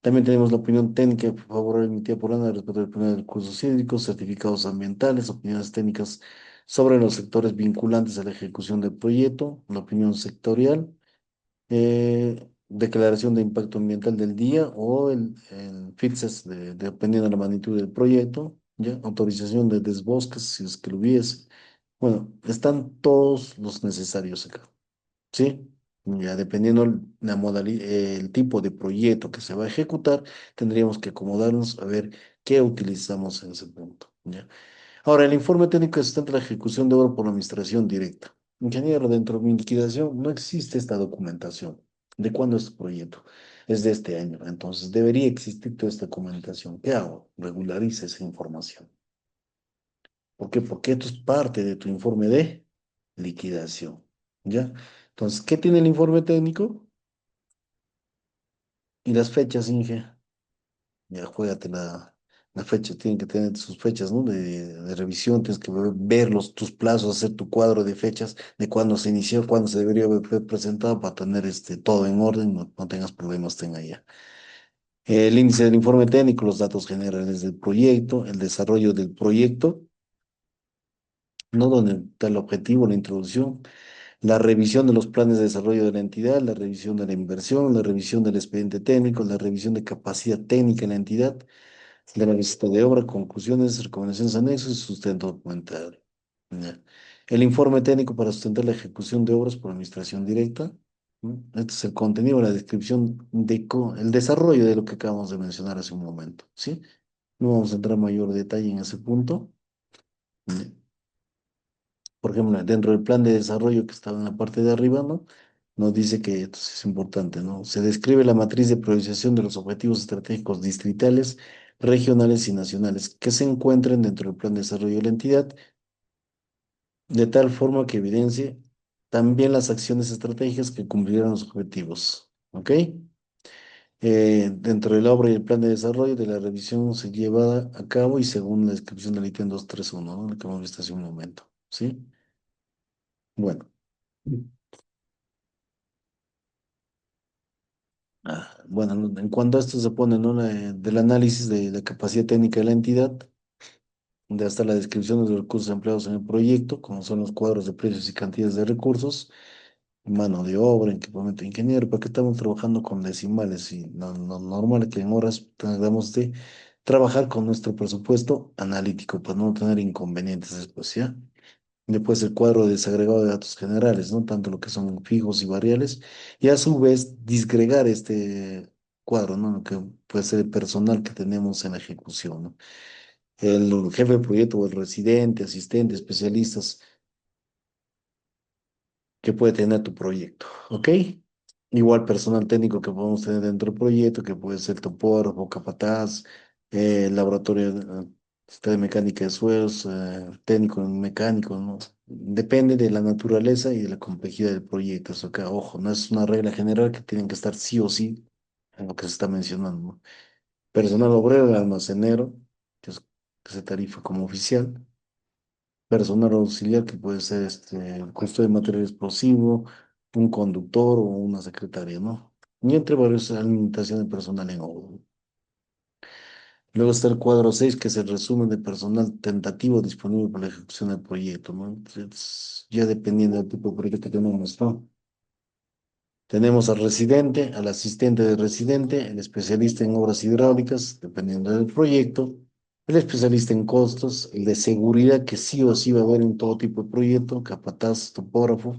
También tenemos la opinión técnica favorable emitida por ANA respecto al plan de recursos hídricos, certificados ambientales, opiniones técnicas sobre los sectores vinculantes a la ejecución del proyecto, la opinión sectorial, declaración de impacto ambiental del día o el FITSES, dependiendo de la magnitud del proyecto, ¿ya? Autorización de desbosques, si es que lo hubiese. Bueno, están todos los necesarios acá. ¿Sí? Ya dependiendo la modalidad, el tipo de proyecto que se va a ejecutar, tendríamos que acomodarnos a ver qué utilizamos en ese punto, ¿ya? Ahora, el informe técnico asistente a la ejecución de obra por la administración directa. Ingeniero, dentro de mi liquidación no existe esta documentación. ¿De cuándo es este proyecto? Es de este año. Entonces, debería existir toda esta documentación. ¿Qué hago? Regulariza esa información. ¿Por qué? Porque esto es parte de tu informe de liquidación. ¿Ya? Entonces, ¿qué tiene el informe técnico? Y las fechas, Inge. Ya, juégate la fecha. Tienen que tener sus fechas, ¿no? De revisión. Tienes que ver tus plazos, hacer tu cuadro de fechas de cuándo se inició, cuándo se debería haber presentado para tener todo en orden, no tengas problemas, tenga ya. El índice del informe técnico, los datos generales del proyecto, el desarrollo del proyecto, ¿no? Donde está el objetivo, la introducción, la revisión de los planes de desarrollo de la entidad, la revisión de la inversión, la revisión del expediente técnico, la revisión de capacidad técnica en la entidad, de la visita de obra, conclusiones, recomendaciones anexos y sustento documental. Ya. El informe técnico para sustentar la ejecución de obras por administración directa. ¿No? Este es el contenido, la descripción el desarrollo de lo que acabamos de mencionar hace un momento, ¿sí? No vamos a entrar en mayor detalle en ese punto. Ya. Por ejemplo, dentro del plan de desarrollo que estaba en la parte de arriba, ¿no? Nos dice que esto sí es importante, ¿no? Se describe la matriz de priorización de los objetivos estratégicos distritales, regionales y nacionales que se encuentren dentro del plan de desarrollo de la entidad, de tal forma que evidencie también las acciones estratégicas que cumplirán los objetivos, ¿ok? Dentro de la obra y el plan de desarrollo de la revisión se lleva a cabo y según la descripción del ítem 231, ¿no? Lo que hemos visto hace un momento, ¿sí? Bueno. Bueno, en cuanto a esto se pone, ¿no? Del análisis de la capacidad técnica de la entidad, de hasta la descripción de los recursos empleados en el proyecto, como son los cuadros de precios y cantidades de recursos, mano de obra, equipamiento de ingeniero, porque estamos trabajando con decimales y no normal que en horas tengamos de trabajar con nuestro presupuesto analítico para no tener inconvenientes después, ¿ya? Después el cuadro desagregado de datos generales, ¿no? Tanto lo que son fijos y variables, y a su vez disgregar este cuadro, ¿no? Lo que puede ser el personal que tenemos en la ejecución, ¿no? El jefe de proyecto o el residente, asistente, especialistas que puede tener tu proyecto, ¿ok? Igual personal técnico que podemos tener dentro del proyecto, que puede ser topógrafo, capataz, laboratorio de mecánica de suelos, técnico en mecánico, ¿no? Depende de la naturaleza y de la complejidad del proyecto. Eso acá, ojo, no es una regla general que tienen que estar sí o sí en lo que se está mencionando, ¿no? Personal obrero, almacenero, que se tarifa como oficial. Personal auxiliar que puede ser custodio de material explosivo, un conductor o una secretaria, ¿no? Y entre varios alimentación de personal en obra. Luego está el cuadro 6 que es el resumen de personal tentativo disponible para la ejecución del proyecto, ¿no? Entonces, ya dependiendo del tipo de proyecto que tenemos, ¿no? Tenemos al residente, al asistente de residente, el especialista en obras hidráulicas, dependiendo del proyecto, el especialista en costos, el de seguridad, que sí o sí va a haber en todo tipo de proyecto, capataz, topógrafo,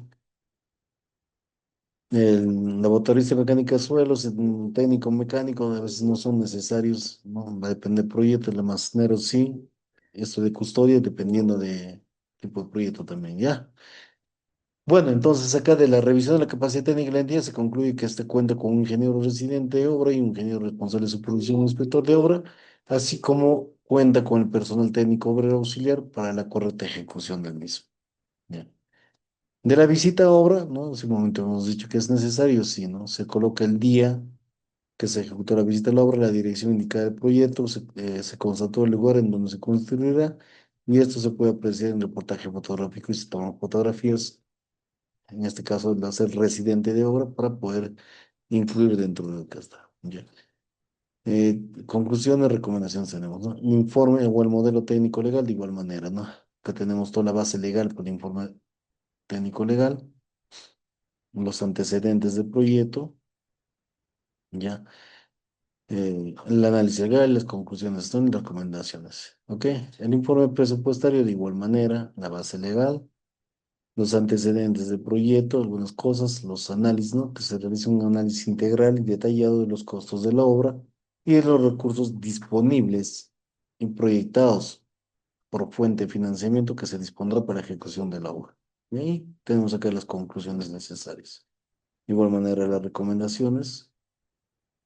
el laboratorista de mecánica de suelos, el técnico mecánico, a veces no son necesarios, ¿no? Va a depender del proyecto, el almacenero sí, esto de custodia, dependiendo de tipo de proyecto también, ¿ya? Bueno, entonces acá de la revisión de la capacidad técnica de la entidad se concluye que este cuenta con un ingeniero residente de obra y un ingeniero responsable de supervisión, un inspector de obra, así como cuenta con el personal técnico obrero auxiliar para la correcta ejecución del mismo. Ya. De la visita a obra, ¿no? En ese momento hemos dicho que es necesario, sí, ¿no? Se coloca el día que se ejecutó la visita a la obra, la dirección indicada del proyecto, se constató el lugar en donde se construirá y esto se puede apreciar en reportaje fotográfico y se toman fotografías, en este caso el ser residente de obra para poder incluir dentro de lo que está. Ya. Conclusiones, recomendaciones tenemos, ¿no? Informe o el modelo técnico legal de igual manera, ¿no? Que tenemos toda la base legal por el informe técnico legal, los antecedentes del proyecto, ya. El análisis legal, las conclusiones son y las recomendaciones. ¿Ok? El informe presupuestario de igual manera, la base legal, los antecedentes del proyecto, algunas cosas, los análisis, ¿no? Que se realiza un análisis integral y detallado de los costos de la obra y de los recursos disponibles y proyectados por fuente de financiamiento que se dispondrá para la ejecución de la obra. Y ahí tenemos acá las conclusiones necesarias. De igual manera, las recomendaciones.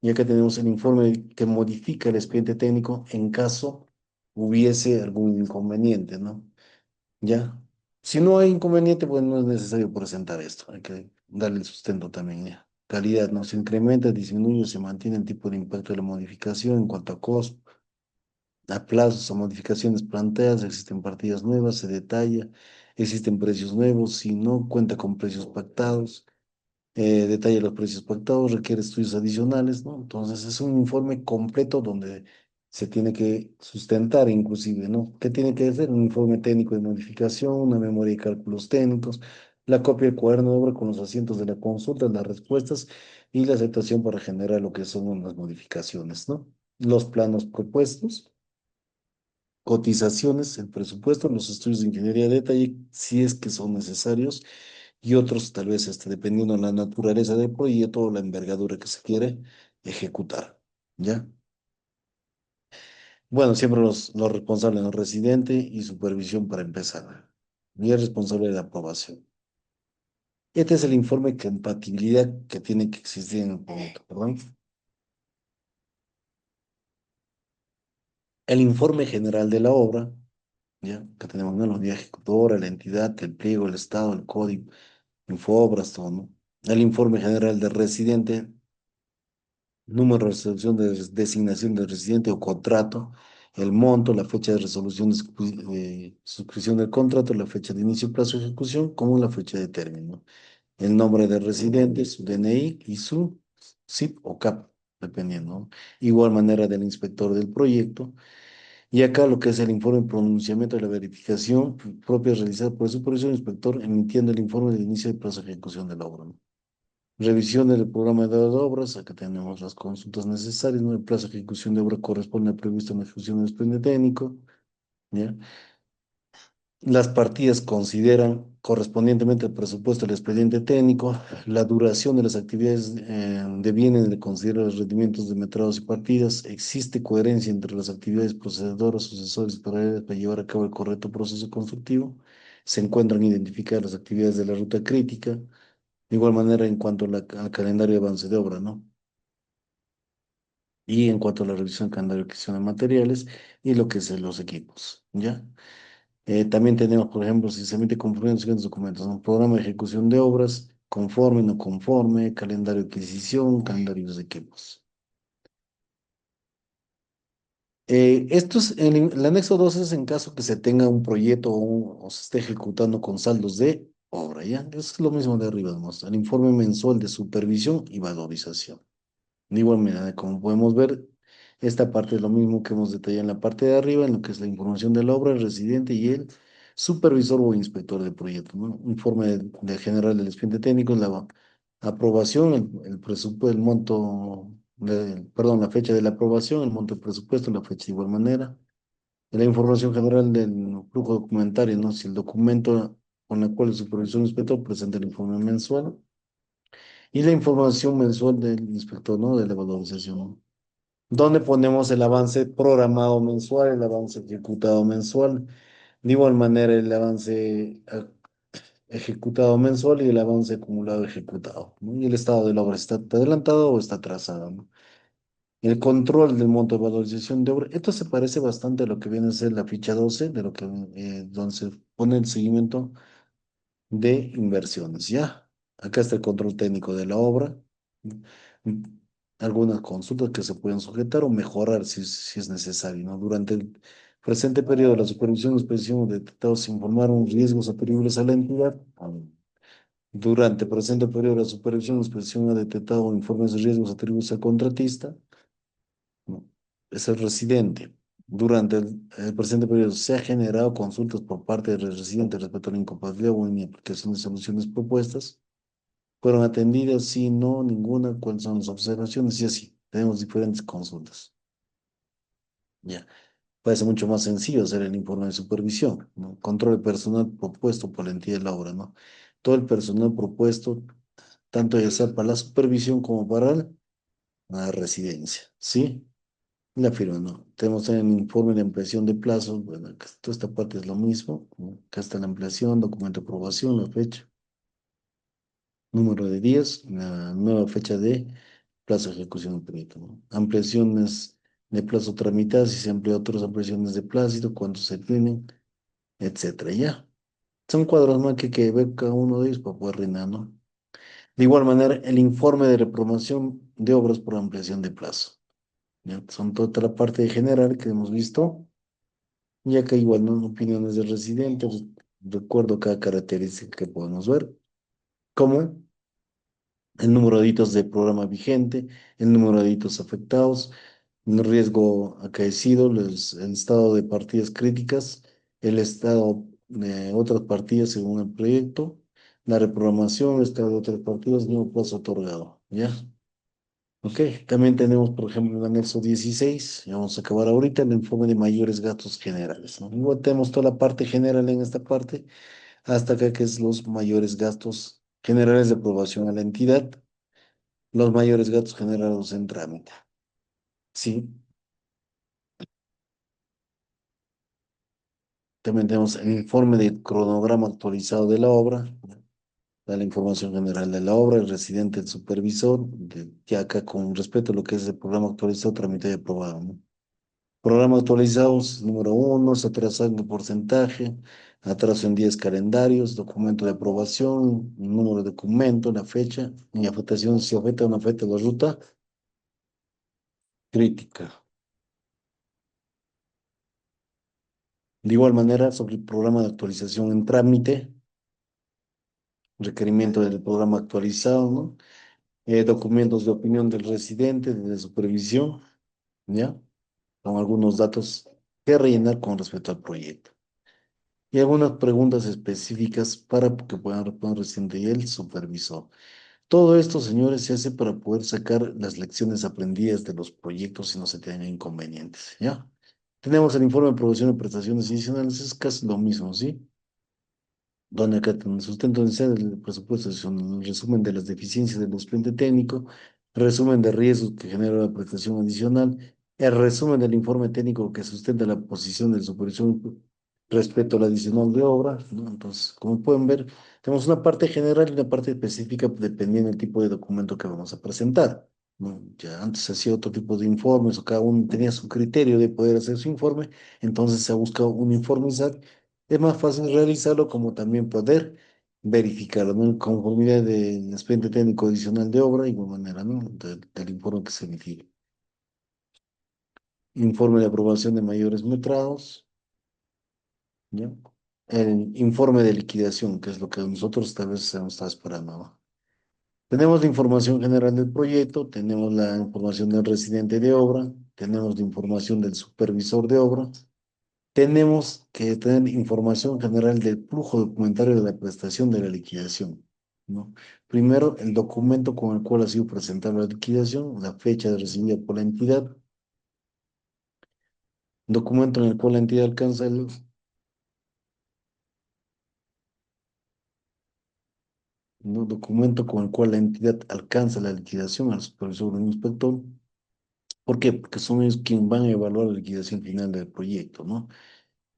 Y acá tenemos el informe que modifica el expediente técnico en caso hubiese algún inconveniente, ¿no? ¿Ya? Si no hay inconveniente, pues no es necesario presentar esto. Hay que darle el sustento también, ¿ya? Calidad, ¿no? Se incrementa, disminuye, o se mantiene el tipo de impacto de la modificación en cuanto a costo, a plazos o modificaciones planteadas, existen partidas nuevas, se detalla, existen precios nuevos, si no cuenta con precios pactados, detalla los precios pactados, requiere estudios adicionales, ¿no? Entonces es un informe completo donde se tiene que sustentar inclusive, ¿no? ¿Qué tiene que hacer? Un informe técnico de modificación, una memoria de cálculos técnicos, la copia del cuaderno de obra con los asientos de la consulta, las respuestas y la aceptación para generar lo que son unas modificaciones, ¿no? Los planos propuestos, cotizaciones, el presupuesto, los estudios de ingeniería de detalle, si es que son necesarios y otros tal vez dependiendo de la naturaleza del proyecto o la envergadura que se quiere ejecutar. ¿Ya? Bueno, siempre los responsables, los residentes y supervisión para empezar. Y el responsable de la aprobación. Este es el informe de compatibilidad que tiene que existir en el proyecto, perdón. El informe general de la obra, ¿ya? Que tenemos, ¿no? La unidad ejecutora, la entidad, el pliego, el estado, el código, infoobras, todo, ¿no? El informe general del residente, número de resolución de designación del residente o contrato, el monto, la fecha de resolución de suscripción del contrato, la fecha de inicio y plazo de ejecución, como la fecha de término, el nombre del residente, su DNI y su SIP o CAP, dependiendo, ¿no? Igual manera del inspector del proyecto. Y acá lo que es el informe de pronunciamiento de la verificación propia realizada por el supervisor inspector emitiendo el informe de inicio de plazo de ejecución de la obra, ¿no? Revisión del programa de las obras, acá tenemos las consultas necesarias, ¿no? El plazo de ejecución de obra corresponde al previsto en la ejecución del expediente técnico, ¿ya? Las partidas consideran correspondientemente al presupuesto del expediente técnico, la duración de las actividades devienen de considerar los rendimientos de metrados y partidas, existe coherencia entre las actividades procededoras, sucesores y paralelas para llevar a cabo el correcto proceso constructivo, se encuentran identificadas las actividades de la ruta crítica, de igual manera en cuanto a al calendario de avance de obra, ¿no? Y en cuanto a la revisión del calendario de adquisición de materiales y lo que es los equipos, ¿ya? También tenemos, por ejemplo, si se emite conforme a los siguientes documentos, un programa de ejecución de obras, conforme, no conforme, calendario de adquisición, calendarios de equipos. Esto es, el anexo 2 es en caso que se tenga un proyecto o se esté ejecutando con saldos de obra, ¿ya? Es lo mismo de arriba, ¿no? El informe mensual de supervisión y valorización. De igual manera, como podemos ver, esta parte es lo mismo que hemos detallado en la parte de arriba, en lo que es la información de la obra, el residente y el supervisor o inspector del proyecto, ¿no? Informe del general del expediente técnico, la aprobación, el presupuesto, el monto, perdón, la fecha de la aprobación, el monto del presupuesto, la fecha de igual manera. La información general del flujo documentario, ¿no? Si el documento con el cual el supervisor o inspector presenta el informe mensual y la información mensual del inspector, ¿no? De la valorización, ¿no? Donde ponemos el avance programado mensual, el avance ejecutado mensual, de igual manera el avance ejecutado mensual y el avance acumulado ejecutado, ¿no? Y el estado de la obra está adelantado o está atrasado, ¿no? El control del monto de valorización de obra, esto se parece bastante a lo que viene a ser la ficha 12, de lo que, donde se pone el seguimiento de inversiones, ¿ya? Acá está el control técnico de la obra, mm, algunas consultas que se pueden sujetar o mejorar si es necesario, ¿no? Durante el presente periodo, la supervisión y inspección detectados informaron riesgos atribuibles a la entidad. Durante el presente periodo, la supervisión y inspección ha detectado informes de riesgos atribuibles al contratista. ¿No? Es el residente. Durante el presente periodo se ha generado consultas por parte del residente respecto a la incompatibilidad o inaplicación de soluciones propuestas. Fueron atendidas, sí, no, ninguna, cuáles son las observaciones y así. Tenemos diferentes consultas. Ya. Parece mucho más sencillo hacer el informe de supervisión, ¿no? Control de personal propuesto por la entidad de la obra, ¿no? Todo el personal propuesto, tanto ya sea para la supervisión como para la residencia, ¿sí? La firma, ¿no? Tenemos también el informe de ampliación de plazos, bueno, acá toda esta parte es lo mismo, ¿no? Acá está la ampliación, documento de aprobación, la fecha, número de días, la nueva fecha de plazo de ejecución del proyecto, ¿no? Ampliaciones de plazo tramitadas, si se amplía otras ampliaciones de plazo, cuántos se tienen, etcétera, ya. Son cuadros más que hay que ver cada uno de ellos para poder reinar, ¿no? De igual manera, el informe de reprobación de obras por ampliación de plazo, ¿ya? Son toda la parte general que hemos visto. Ya que igual, ¿no? Opiniones de residentes, recuerdo cada característica que podemos ver, como el número de hitos de programa vigente, el número de hitos afectados, el riesgo acaecido, el estado de partidas críticas, el estado de otras partidas según el proyecto, la reprogramación, el estado de otras partidas, nuevo plazo otorgado, ¿ya? Ok, también tenemos, por ejemplo, el anexo 16, y vamos a acabar ahorita, el informe de mayores gastos generales, ¿no? Igual tenemos toda la parte general en esta parte, hasta acá que es los mayores gastos generales de aprobación a la entidad, los mayores gastos generados en trámite, ¿sí? También tenemos el informe de cronograma actualizado de la obra, da la información general de la obra, el residente, el supervisor, ya acá con respecto a lo que es el programa actualizado, trámite y aprobado, ¿no? Programa actualizados, número uno, se atrasa en porcentaje, atraso en días calendarios, documento de aprobación, número de documento, la fecha, y afectación, si afecta o no afecta la ruta crítica. De igual manera, sobre el programa de actualización en trámite, requerimiento del programa actualizado, ¿no? Documentos de opinión del residente, de supervisión, ¿ya? Con algunos datos que rellenar con respecto al proyecto. Y algunas preguntas específicas para que puedan responder el residente y el supervisor. Todo esto, señores, se hace para poder sacar las lecciones aprendidas de los proyectos y no se tengan inconvenientes, ¿ya? Tenemos el informe de provisión de prestaciones adicionales, es casi lo mismo, ¿sí? Donde acá tenemos sustento necesario del presupuesto, son un resumen de las deficiencias del expediente técnico, resumen de riesgos que genera la prestación adicional, el resumen del informe técnico que sustenta la posición del supervisor respecto al adicional de obra, ¿no? Entonces, como pueden ver, tenemos una parte general y una parte específica dependiendo del tipo de documento que vamos a presentar, ¿no? Ya antes se hacía otro tipo de informes o cada uno tenía su criterio de poder hacer su informe, entonces se ha buscado uniformizar. Es más fácil realizarlo como también poder verificarlo, ¿no? En conformidad del expediente técnico adicional de obra, de igual manera, ¿no? Del informe que se emitió. Informe de aprobación de mayores metrados, ¿ya? El informe de liquidación, que es lo que nosotros tal vez hemos estado esperando, ¿no? Tenemos la información general del proyecto, tenemos la información del residente de obra, tenemos la información del supervisor de obra. Tenemos que tener información general del flujo documentario de la prestación de la liquidación, ¿no? Primero, el documento con el cual ha sido presentada la liquidación, la fecha de recibida por la entidad, documento en el cual la entidad alcanza el, ¿no? Documento con el cual la entidad alcanza la liquidación al supervisor o inspector. ¿Por qué? Porque son ellos quienes van a evaluar la liquidación final del proyecto, ¿no?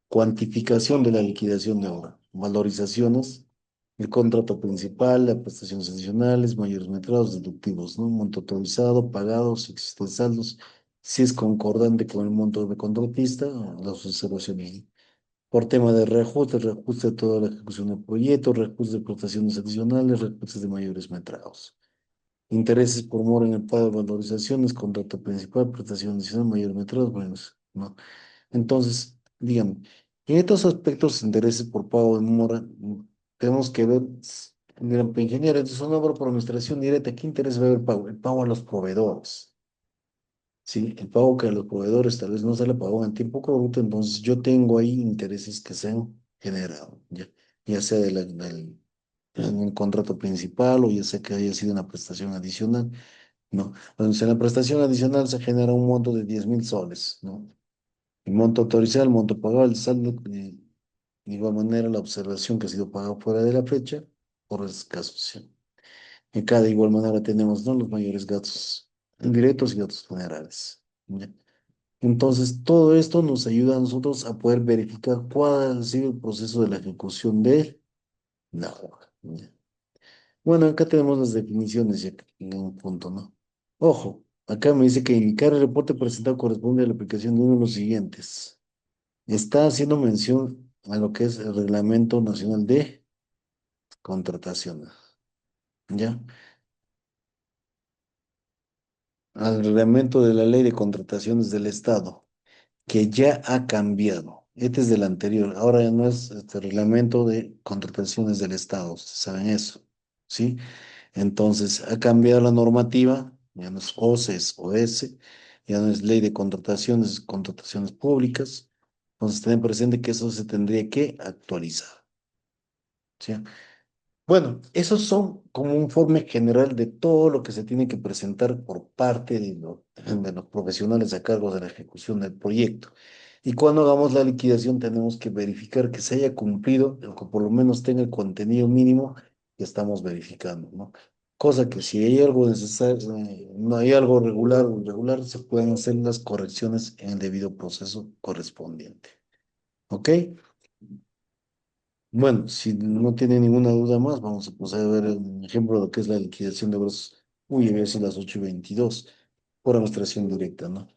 Cuantificación de la liquidación de obra, valorizaciones, el contrato principal, las prestaciones adicionales, mayores metrados deductivos, ¿no? Monto autorizado, pagados, si existen saldos, si es concordante con el monto de contratista, las observaciones. por tema de reajuste de toda la ejecución del proyecto, reajuste de prestaciones adicionales, reajustes de mayores metrados. Intereses por mora en el pago de valorizaciones, contrato principal, prestación adicional, mayores metrados, bueno, ¿no? Entonces, dígame, en estos aspectos, intereses por pago de mora, tenemos que ver, mira, ingeniero, es una obra por administración directa, ¿qué interés va a haber pago? El pago a los proveedores. Sí, el pago que a los proveedores tal vez no se le pagó en tiempo correcto, entonces yo tengo ahí intereses que se han generado, ya sea en el contrato principal o ya sea que haya sido una prestación adicional, ¿no? Entonces en la prestación adicional se genera un monto de 10.000 soles, ¿no? El monto autorizado, el monto pagado, el saldo, de igual manera la observación que ha sido pagado fuera de la fecha, por esos casos, ¿sí? Y acá de igual manera tenemos, ¿no? Los mayores gastos indirectos y gastos generales, ¿ya? Entonces, todo esto nos ayuda a nosotros a poder verificar cuál ha sido el proceso de la ejecución de la obra, ¿ya? Bueno, acá tenemos las definiciones ya en un punto, ¿no? Ojo, acá me dice que indicar el reporte presentado corresponde a la aplicación de uno de los siguientes. Está haciendo mención a lo que es el Reglamento Nacional de Contratación, ¿ya? Al reglamento de la Ley de Contrataciones del Estado, que ya ha cambiado. Este es del anterior. Ahora ya no es este reglamento de contrataciones del Estado. Ustedes saben eso, ¿sí? Entonces, ha cambiado la normativa. Ya no es OCE, es OS. Ya no es ley de contrataciones, es contrataciones públicas. Entonces, ten presente que eso se tendría que actualizar, ¿sí? Bueno, esos son como un informe general de todo lo que se tiene que presentar por parte de los profesionales a cargo de la ejecución del proyecto. Y cuando hagamos la liquidación tenemos que verificar que se haya cumplido, o que por lo menos tenga el contenido mínimo que estamos verificando, ¿no? Cosa que si hay algo necesario, no hay algo regular o irregular, se pueden hacer las correcciones en el debido proceso correspondiente. ¿Ok? Bueno, si no tiene ninguna duda más, vamos a pasar a ver un ejemplo de lo que es la liquidación de obras. Uy, a ver si las 8:22 por administración directa, ¿no?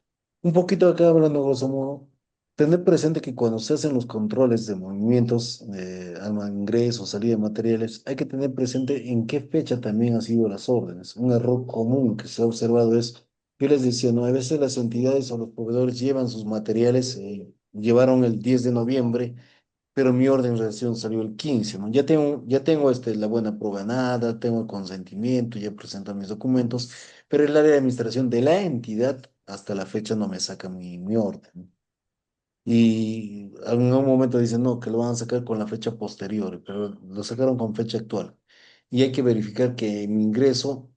Un poquito acá hablando, grosso modo, tener presente que cuando se hacen los controles de movimientos, ingreso, salida de materiales, hay que tener presente en qué fecha también han sido las órdenes. Un error común que se ha observado es, yo les decía, no, a veces las entidades o los proveedores llevan sus materiales, llevaron el 10 de noviembre pero mi orden de reacción salió el 15, ¿no? Ya tengo la buena prueba ganada, tengo el consentimiento, ya presento mis documentos, pero el área de administración de la entidad hasta la fecha no me saca mi orden. Y en un momento dicen, no, que lo van a sacar con la fecha posterior, pero lo sacaron con fecha actual. Y hay que verificar que mi ingreso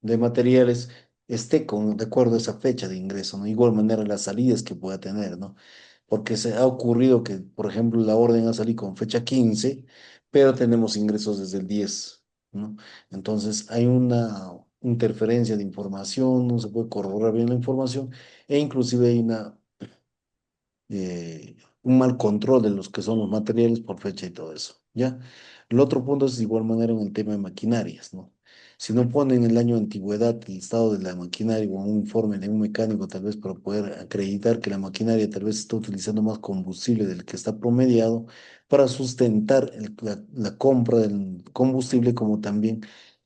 de materiales esté de acuerdo a esa fecha de ingreso, ¿no? Igual manera las salidas que pueda tener, ¿no? Porque se ha ocurrido que, por ejemplo, la orden ha salido con fecha 15 pero tenemos ingresos desde el 10, ¿no? Entonces hay una interferencia de información, no se puede corroborar bien la información e inclusive hay un mal control de los que son los materiales por fecha y todo eso, ¿ya? El otro punto es de igual manera en el tema de maquinarias, ¿no? Si no ponen el año de antigüedad, el estado de la maquinaria o un informe de un mecánico, tal vez para poder acreditar que la maquinaria tal vez está utilizando más combustible del que está promediado, para sustentar la compra del combustible, como también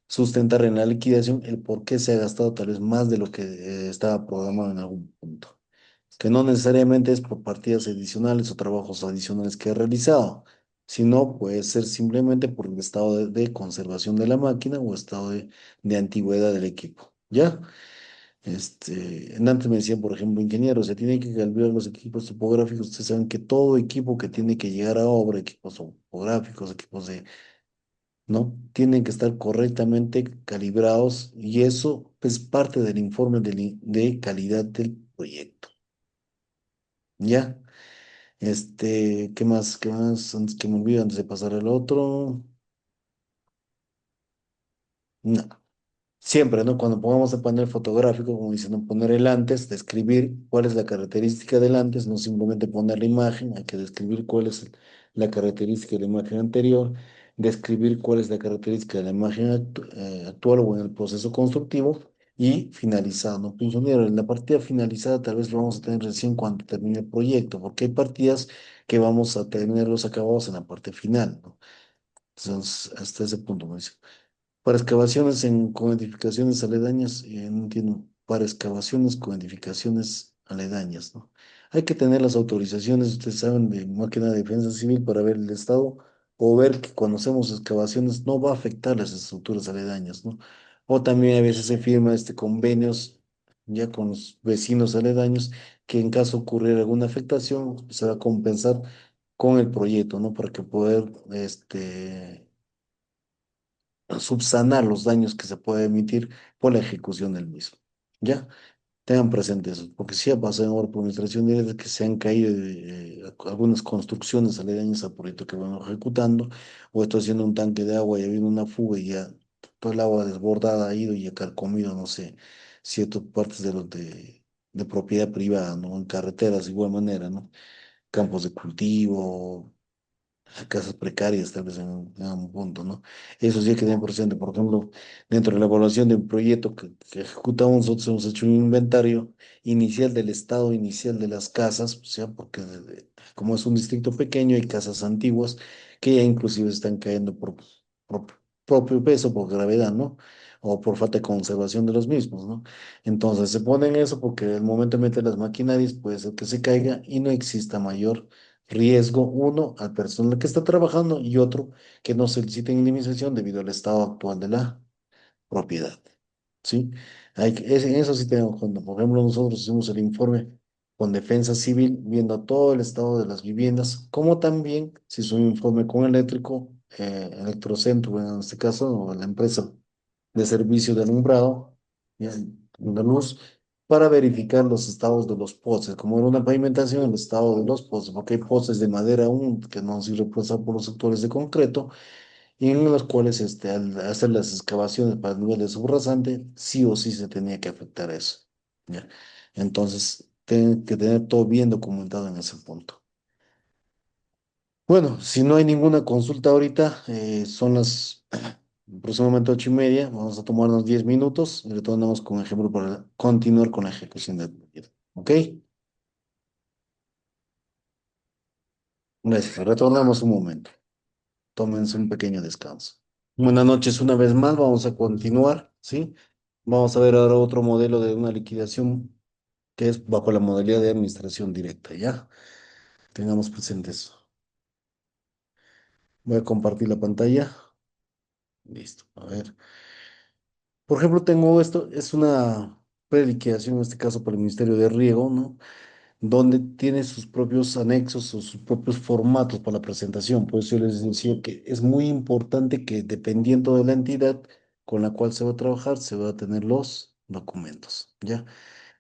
sustentar en la liquidación el por qué se ha gastado tal vez más de lo que estaba programado en algún punto que no necesariamente es por partidas adicionales o trabajos adicionales que he realizado, sino puede ser simplemente por el estado de conservación de la máquina o estado de antigüedad del equipo. ¿Ya? Antes me decían, por ejemplo, ingeniero, se tienen que calibrar los equipos topográficos. Ustedes saben que todo equipo que tiene que llegar a obra, equipos topográficos, equipos ¿no? Tienen que estar correctamente calibrados y eso es parte del informe de calidad del proyecto. ¿Ya? ¿Qué más? ¿Qué más? Antes que me olvide, antes de pasar al otro. No. Siempre, ¿no? Cuando pongamos el panel fotográfico, como dicen, ¿no? Poner el antes, describir cuál es la característica del antes, no simplemente poner la imagen, hay que describir cuál es la característica de la imagen anterior, describir cuál es la característica de la imagen actual o en el proceso constructivo, y finalizado, ¿no? Pues, ingeniero, en la partida finalizada tal vez lo vamos a tener recién cuando termine el proyecto, porque hay partidas que vamos a tenerlos acabados en la parte final, ¿no? Entonces, hasta ese punto me dice. Para excavaciones con edificaciones aledañas, no entiendo, para excavaciones con edificaciones aledañas, ¿no? Hay que tener las autorizaciones, ustedes saben, de máquina de defensa civil para ver el estado o ver que cuando hacemos excavaciones no va a afectar las estructuras aledañas, ¿no? O también a veces se firma convenios ya con los vecinos aledaños que en caso ocurriera alguna afectación se va a compensar con el proyecto, ¿no? Para que poder subsanar los daños que se puede emitir por la ejecución del mismo. ¿Ya? Tengan presente eso, porque sí ha pasado ahora por administración directa que se han caído algunas construcciones aledañas al proyecto que van ejecutando, o estoy haciendo un tanque de agua y ha habido una fuga y ya todo el agua desbordada ha ido y ha carcomido, no sé, ciertas partes de propiedad privada, ¿no? En carreteras de igual manera, ¿no? Campos de cultivo, casas precarias, tal vez en un punto, ¿no? Eso sí hay que tener presente. Por ejemplo, dentro de la evaluación de un proyecto que ejecutamos, nosotros hemos hecho un inventario inicial del estado inicial de las casas, o sea, porque como es un distrito pequeño, hay casas antiguas que ya inclusive están cayendo por propio peso, por gravedad, ¿no? O por falta de conservación de los mismos, ¿no? Entonces se ponen eso porque el momento de meter las maquinarias puede ser que se caiga y no exista mayor riesgo, uno, al personal que está trabajando y otro, que no soliciten indemnización debido al estado actual de la propiedad. ¿Sí? En eso sí tenemos en cuenta. Por ejemplo, nosotros hicimos el informe con Defensa Civil, viendo todo el estado de las viviendas, como también se hizo un informe con eléctrico, Electrocentro, en este caso, o la empresa de servicio de alumbrado, ya, de luz, para verificar los estados de los postes. Como era una pavimentación, el estado de los postes, porque hay postes de madera aún que no han sido reemplazados por los sectores de concreto, y en los cuales al hacer las excavaciones para el nivel de subrasante, sí o sí se tenía que afectar eso. ¿Ya? Entonces, tienen que tener todo bien documentado en ese punto. Bueno, si no hay ninguna consulta ahorita, son las aproximadamente 8:30. Vamos a tomarnos 10 minutos y retornamos con ejemplo para continuar con la ejecución del proyecto. ¿Ok? Gracias. Retornamos un momento. Tómense un pequeño descanso. Buenas noches una vez más. Vamos a continuar, ¿sí? Vamos a ver ahora otro modelo de una liquidación que es bajo la modalidad de administración directa, ¿ya? Tengamos presente eso. Voy a compartir la pantalla. Listo. A ver. Por ejemplo, tengo esto, es una preliquidación, en este caso para el Ministerio de Riego, ¿no? Donde tiene sus propios anexos o sus propios formatos para la presentación. Por eso yo les decía que es muy importante que dependiendo de la entidad con la cual se va a trabajar, se va a tener los documentos, ¿ya?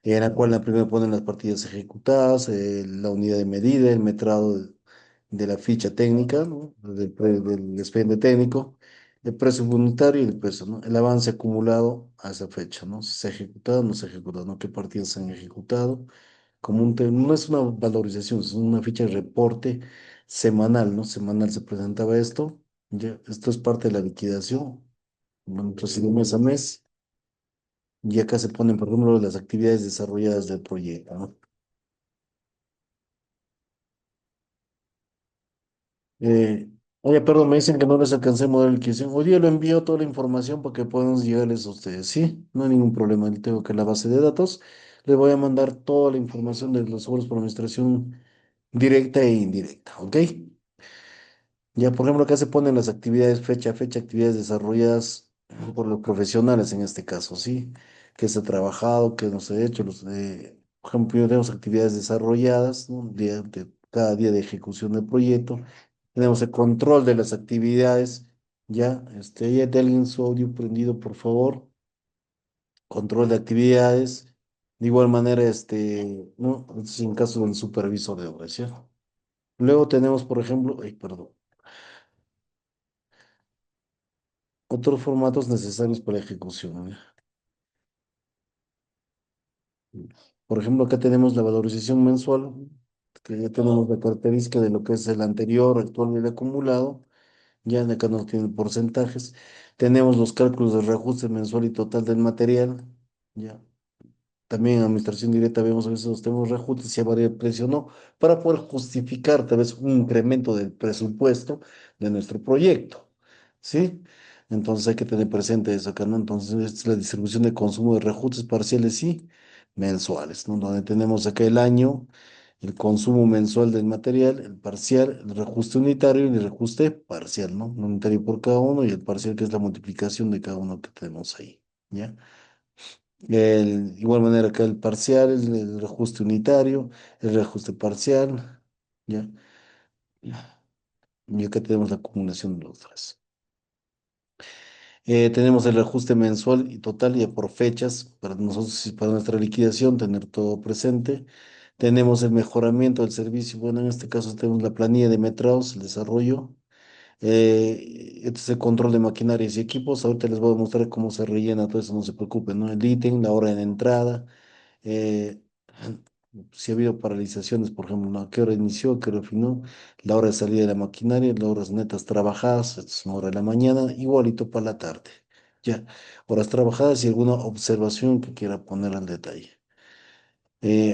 En la cual la primera ponen las partidas ejecutadas, la unidad de medida, el metrado de la ficha técnica, ¿no? Del expediente técnico, el precio voluntario y el peso, ¿no? El avance acumulado a esa fecha, ¿no? Si se ha ejecutado o no se ha ejecutado, ¿no? ¿Qué partidas se han ejecutado? No es una valorización, es una ficha de reporte semanal, ¿no? Semanal se presentaba esto, ya, esto es parte de la liquidación, bueno, procede mes a mes, y acá se ponen, por ejemplo, las actividades desarrolladas del proyecto, ¿no? Oye, perdón, me dicen que no les alcancé a mover el liquidación. Hoy día lo envío toda la información para que puedan llegarles a ustedes, ¿sí? No hay ningún problema, yo tengo que la base de datos, les voy a mandar toda la información de los seguros por administración directa e indirecta, ¿ok? Ya, por ejemplo, acá se ponen las actividades, fecha a fecha, actividades desarrolladas por los profesionales en este caso, ¿sí? Que se ha trabajado, que no se ha hecho, por ejemplo, primero tenemos actividades desarrolladas, ¿no? Cada día de ejecución del proyecto. Tenemos el control de las actividades, ya, ya de alguien su audio prendido, por favor. Control de actividades. De igual manera, ¿no? En caso del supervisor de obras, ¿ya? Luego tenemos, por ejemplo, ay, perdón. Otros formatos necesarios para la ejecución, ¿eh? Por ejemplo, acá tenemos la valorización mensual, que ya tenemos la característica de lo que es el anterior, actual y el acumulado. Ya acá nos tiene porcentajes. Tenemos los cálculos de reajuste mensual y total del material. ¿ya? También en administración directa vemos a veces los temas reajustes, si varía el precio o no, para poder justificar tal vez un incremento del presupuesto de nuestro proyecto, ¿sí? Entonces hay que tener presente eso acá, ¿no? Entonces es la distribución de consumo de reajustes parciales y mensuales, ¿no? Donde tenemos acá el año, el consumo mensual del material, el parcial, el reajuste unitario y el reajuste parcial, ¿no? Un unitario por cada uno y el parcial que es la multiplicación de cada uno que tenemos ahí, ¿ya? Igual manera acá el parcial, el reajuste unitario, el reajuste parcial, ¿ya? Y acá tenemos la acumulación de los tres. Tenemos el reajuste mensual y total ya por fechas, para nosotros y para nuestra liquidación, tener todo presente. Tenemos el mejoramiento del servicio, bueno, en este caso tenemos la planilla de metrados, el desarrollo. Este es el control de maquinarias y equipos. Ahorita les voy a mostrar cómo se rellena todo eso, no se preocupen, ¿no? El ítem, la hora de entrada. eh, si ha habido paralizaciones, por ejemplo, ¿no? ¿A qué hora inició, a qué hora finó? La hora de salida de la maquinaria, las horas netas trabajadas, esto es una hora de la mañana, igualito para la tarde. Ya, horas trabajadas y alguna observación que quiera poner al detalle.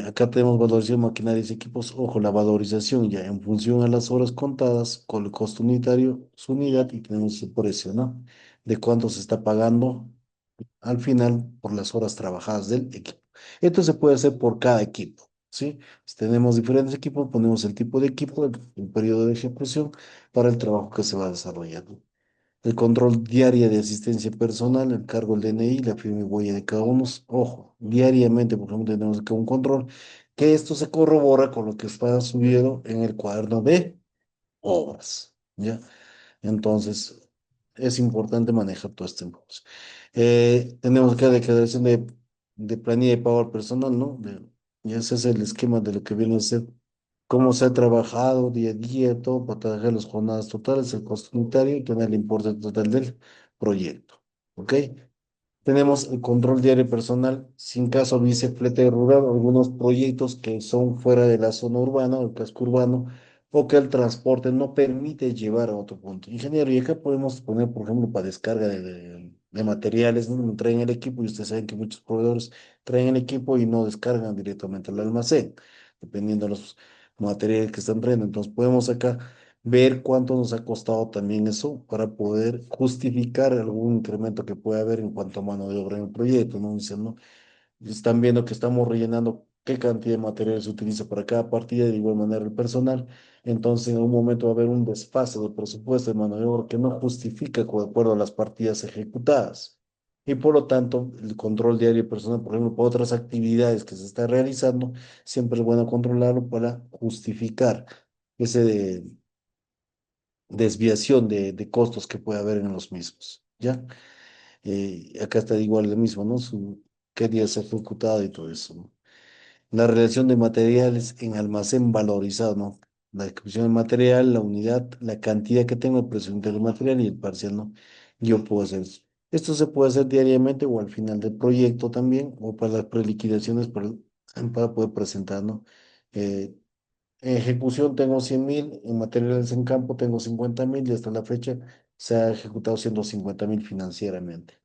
Acá tenemos valorización de maquinarias y equipos. Ojo, la valorización ya en función a las horas contadas con el costo unitario, su unidad y tenemos el precio, ¿no? De cuánto se está pagando al final por las horas trabajadas del equipo. Esto se puede hacer por cada equipo, ¿sí? Si tenemos diferentes equipos, ponemos el tipo de equipo, el periodo de ejecución para el trabajo que se va a desarrollar, ¿no? El control diario de asistencia personal, el cargo del DNI, la firma y huella de cada uno. Ojo, diariamente, por ejemplo, tenemos acá un control, que esto se corrobora con lo que está subido en el cuaderno de obras, ¿ya? Entonces, es importante manejar todo este información. Tenemos acá declaración de planilla de pago al personal, ¿no? Y ese es el esquema de lo que viene a ser cómo se ha trabajado día a día, todo para trabajar las jornadas totales, el costo unitario y tener el importe total del proyecto. ¿Ok? Tenemos el control diario personal, sin caso vice flete rural, algunos proyectos que son fuera de la zona urbana o el casco urbano, o que el transporte no permite llevar a otro punto. Ingeniero, y acá podemos poner, por ejemplo, para descarga de materiales, ¿no? Traen el equipo y ustedes saben que muchos proveedores traen el equipo y no descargan directamente al almacén, dependiendo de los materiales que están trayendo. Entonces podemos acá ver cuánto nos ha costado también eso para poder justificar algún incremento que pueda haber en cuanto a mano de obra en el proyecto, ¿no? Dicen, ¿no? Están viendo que estamos rellenando qué cantidad de material se utiliza para cada partida, de igual manera el personal. Entonces, en un momento va a haber un desfase del presupuesto de mano de obra que no justifica de acuerdo a las partidas ejecutadas. Y por lo tanto, el control diario personal, por ejemplo, por otras actividades que se está realizando, siempre es bueno controlarlo para justificar ese desviación de costos que puede haber en los mismos, ¿ya? Acá está igual lo mismo, ¿no? Qué día se ha ejecutado y todo eso, ¿no? La relación de materiales en almacén valorizado, ¿no? La descripción del material, la unidad, la cantidad que tengo, el precio del material y el parcial, ¿no? Yo puedo hacer eso. Esto se puede hacer diariamente o al final del proyecto también, o para las preliquidaciones para poder presentar, ¿no? Eh, en ejecución tengo 100.000, en materiales en campo tengo 50.000 y hasta la fecha se ha ejecutado 150.000 financieramente.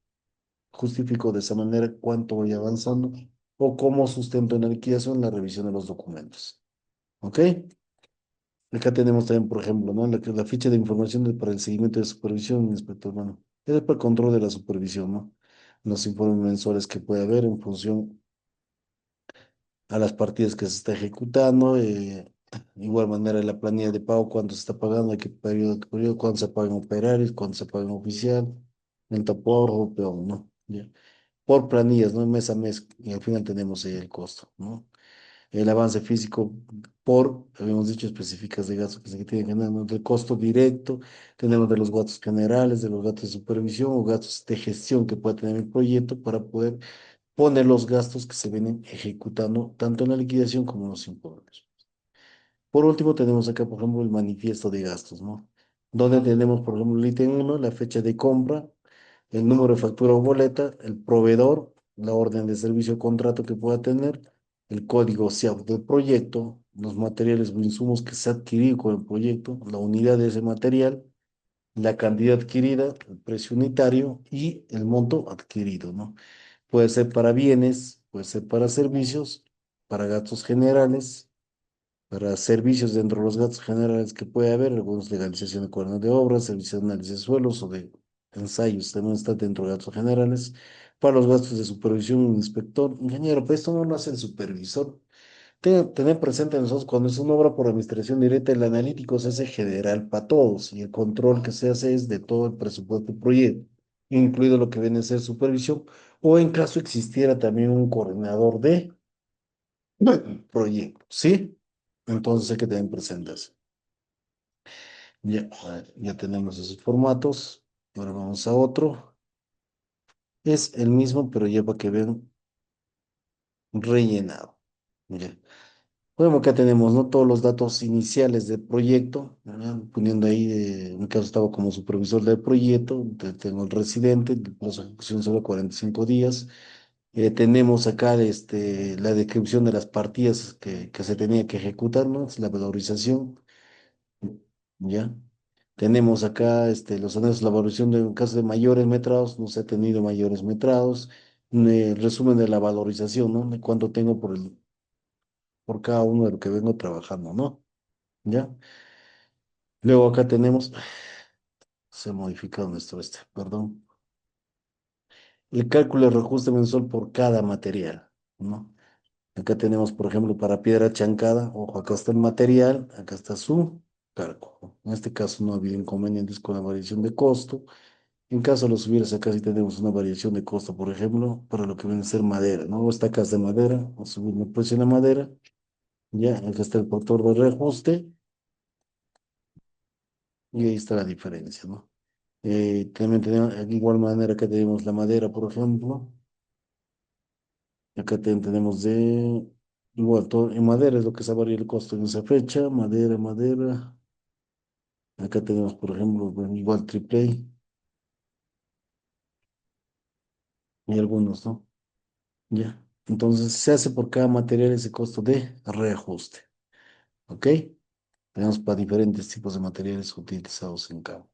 Justifico de esa manera cuánto voy avanzando o cómo sustento en la liquidación la revisión de los documentos. ¿Ok? Acá tenemos también, por ejemplo, ¿no? La ficha de información para el seguimiento de supervisión, inspector. Bueno, es para el control de la supervisión, ¿no? Los informes mensuales que puede haber en función a las partidas que se está ejecutando. Igual manera la planilla de pago, cuánto se está pagando, qué periodo, cuánto se pagan operarios, cuánto se pagan oficial, el por peón, ¿no? Ya. Por planillas, ¿no? Mes a mes, y al final tenemos ahí el costo, ¿no? El avance físico habíamos dicho, específicas de gastos que se tienen que tener, ¿no? Del costo directo, tenemos de los gastos generales, de los gastos de supervisión o gastos de gestión que puede tener el proyecto para poder poner los gastos que se vienen ejecutando tanto en la liquidación como en los informes. Por último, tenemos acá, por ejemplo, el manifiesto de gastos, ¿no? Donde tenemos, por ejemplo, el ítem 1, la fecha de compra, el número de factura o boleta, el proveedor, la orden de servicio o contrato que pueda tener, el código SIAP del proyecto, los materiales o insumos que se ha adquirido con el proyecto, la unidad de ese material, la cantidad adquirida, el precio unitario y el monto adquirido, ¿no? Puede ser para bienes, puede ser para servicios, para gastos generales, para servicios dentro de los gastos generales que puede haber, algunos legalización de cuernos de obras, servicios de análisis de suelos o de ensayos, también está dentro de gastos generales. Para los gastos de supervisión, un inspector, ingeniero, pero esto no lo hace el supervisor. Tener presente nosotros cuando es una obra por administración directa, el analítico se hace general para todos y el control que se hace es de todo el presupuesto del proyecto, incluido lo que viene a ser supervisión, o en caso existiera también un coordinador de proyecto, ¿sí? Entonces hay que tener presentes. Ya, ya tenemos esos formatos. Ahora vamos a otro. Es el mismo, pero ya para que vean rellenado. Ya. Bueno, acá tenemos, ¿no? Todos los datos iniciales del proyecto, ¿verdad? Poniendo ahí, en mi caso estaba como supervisor del proyecto, tengo el residente, el plazo de ejecución sobre 45 días. Tenemos acá la descripción de las partidas que se tenía que ejecutar, ¿no? Es la valorización, ¿ya? Tenemos acá los anexos, la valorización de en caso de mayores metrados, no se ha tenido mayores metrados, resumen de la valorización, ¿no? De cuánto tengo por cada uno de lo que vengo trabajando, ¿no? ¿Ya? Luego acá tenemos, se ha modificado nuestro perdón, el cálculo de reajuste mensual por cada material, ¿no? Acá tenemos, por ejemplo, para piedra chancada, ojo, acá está el material, acá está su cálculo. En este caso no ha habido inconvenientes con la variación de costo. En caso de los hubieras, acá sí tenemos una variación de costo, por ejemplo, para lo que viene a ser madera, ¿no? O estacas de madera, o subir el precio de la madera, ya, acá está el factor de reajuste, y ahí está la diferencia, ¿no? También tenemos, de igual manera que tenemos la madera, por ejemplo. Acá tenemos igual, todo, en madera es lo que se varía el costo en esa fecha. Madera, madera. Acá tenemos, por ejemplo, bueno, igual triple A y algunos, ¿no? Ya. Entonces se hace por cada material ese costo de reajuste. ¿Ok? Tenemos para diferentes tipos de materiales utilizados en cada.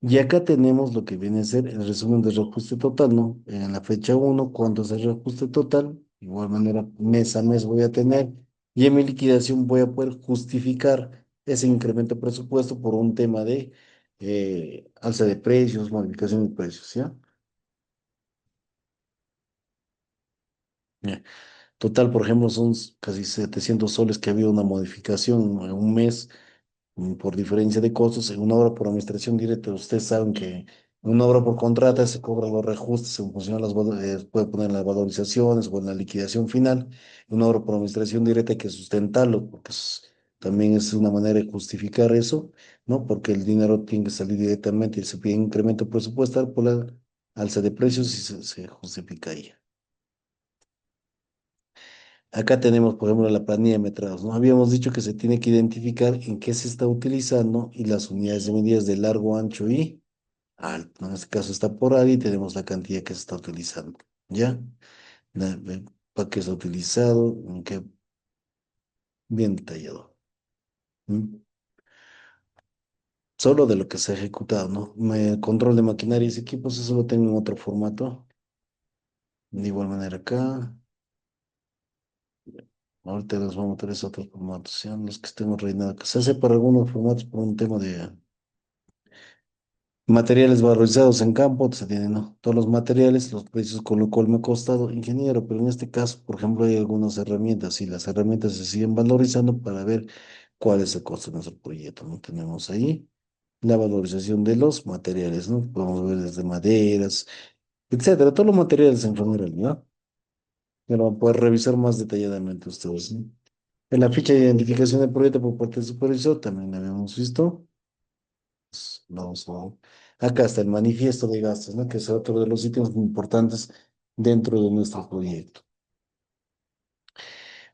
Y acá tenemos lo que viene a ser el resumen del reajuste total, ¿no? En la fecha uno, cuánto es el reajuste total. De igual manera, mes a mes voy a tener. Y en mi liquidación voy a poder justificar ese incremento de presupuesto por un tema de alza de precios, modificación de precios, ¿ya? Bien. Total, por ejemplo, son casi 700 soles que ha habido una modificación en un mes. Por diferencia de costos, en una obra por administración directa, ustedes saben que en una obra por contrata se cobran los reajustes en función de puede poner las valorizaciones o en la liquidación final. En una obra por administración directa hay que sustentarlo, porque también es una manera de justificar eso, ¿no? Porque el dinero tiene que salir directamente y se pide incremento presupuestal por la alza de precios y se justifica ahí. Acá tenemos, por ejemplo, la planilla de metrados, ¿no? Habíamos dicho que se tiene que identificar en qué se está utilizando y las unidades de medidas de largo, ancho y alto. En este caso está por área y tenemos la cantidad que se está utilizando, ¿ya? ¿Para qué se ha utilizado? En qué bien detallado. ¿Mm? Solo de lo que se ha ejecutado, ¿no? Control de maquinaria y equipos, eso lo tengo en otro formato. De igual manera acá. Ahorita les vamos a meter esos otros formatos, sean los que estemos rellenando. Que se hace para algunos formatos por un tema de materiales valorizados en campo, se tienen, ¿no? Todos los materiales, los precios con lo cual me ha costado, ingeniero, pero en este caso, por ejemplo, hay algunas herramientas y las herramientas se siguen valorizando para ver cuál es el costo de nuestro proyecto, ¿no? Tenemos ahí la valorización de los materiales, ¿no? Podemos ver desde maderas, etcétera, todos los materiales en general, ¿no? Ya lo van a poder revisar más detalladamente ustedes, ¿no? En la ficha de identificación del proyecto por parte del supervisor también la habíamos visto. Vamos acá está el manifiesto de gastos, ¿no? Que es otro de los sitios importantes dentro de nuestro proyecto.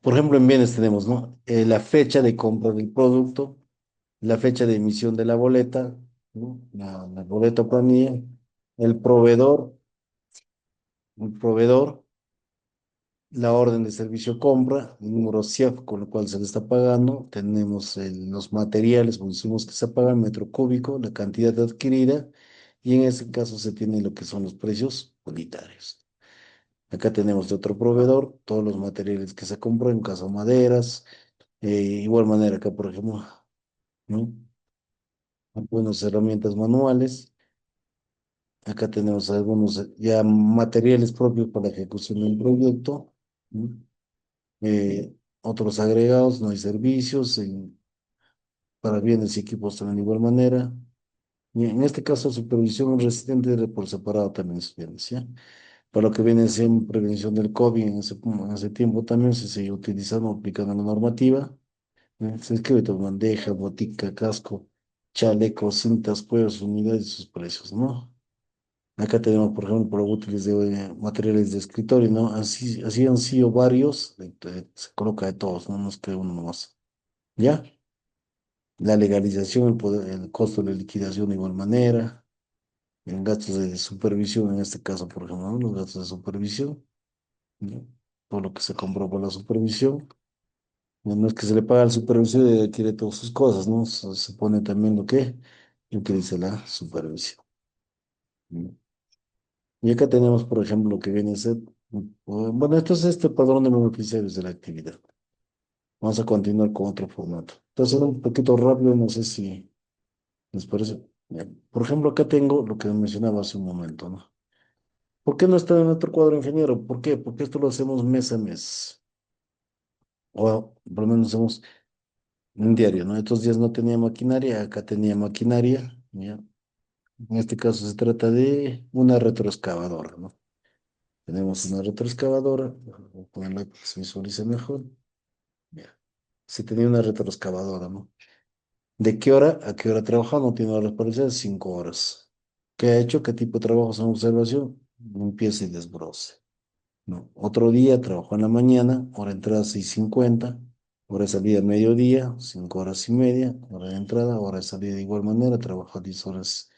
Por ejemplo, en bienes tenemos, ¿no? La fecha de compra del producto, la fecha de emisión de la boleta, ¿no? La boleta planilla, el proveedor, el proveedor, la orden de servicio compra, el número CIEF con lo cual se le está pagando, tenemos los materiales, los insumos que se pagan, metro cúbico, la cantidad adquirida, y en ese caso se tiene lo que son los precios unitarios. Acá tenemos de otro proveedor todos los materiales que se compró, en caso maderas, igual manera acá, por ejemplo, ¿no? Algunas herramientas manuales. Acá tenemos algunos ya materiales propios para la ejecución del proyecto, ¿no? Otros agregados, no hay servicios, para bienes y equipos también de igual manera. Y en este caso, supervisión residente por separado también se viene, ¿sí? Para lo que viene siendo prevención del COVID, en ese tiempo también se sigue utilizando, aplicando la normativa. Se escribe todo, bandeja, botica, casco, chaleco, cintas, cuerdas, unidades y sus precios, ¿no? Acá tenemos, por ejemplo, por útiles de materiales de escritorio, ¿no? Así han sido varios, se coloca de todos, no nos queda uno nomás. ¿Ya? La legalización, el costo de liquidación de igual manera, en gastos de supervisión, en este caso, por ejemplo, ¿no? Los gastos de supervisión, ¿no? Todo lo que se compró por la supervisión. No es que se le paga al supervisor y adquiere todas sus cosas, ¿no? Se pone también lo que dice la supervisión, ¿no? Y acá tenemos, por ejemplo, lo que viene a ser, bueno, esto es este padrón de beneficiarios de la actividad. Vamos a continuar con otro formato. Entonces, un poquito rápido, no sé si les parece. Bien. Por ejemplo, acá tengo lo que mencionaba hace un momento, ¿no? ¿Por qué no está en otro cuadro, ingeniero? ¿Por qué? Porque esto lo hacemos mes a mes. O por lo menos hacemos un diario, ¿no? Estos días no tenía maquinaria, acá tenía maquinaria, ¿ya? En este caso se trata de una retroexcavadora, ¿no? Tenemos una retroexcavadora, voy a ponerla para que se visualice mejor. Ya. Se tenía una retroexcavadora, ¿no? ¿De qué hora a qué hora trabaja? No tiene horas parecidas, 5 horas. ¿Qué ha hecho? ¿Qué tipo de trabajos en observación? Limpieza y desbroce, ¿no? Otro día trabajó en la mañana, hora de entrada 6:50, hora de salida mediodía, 5 horas y media, hora de entrada, hora de salida de igual manera, trabajó 10 horas,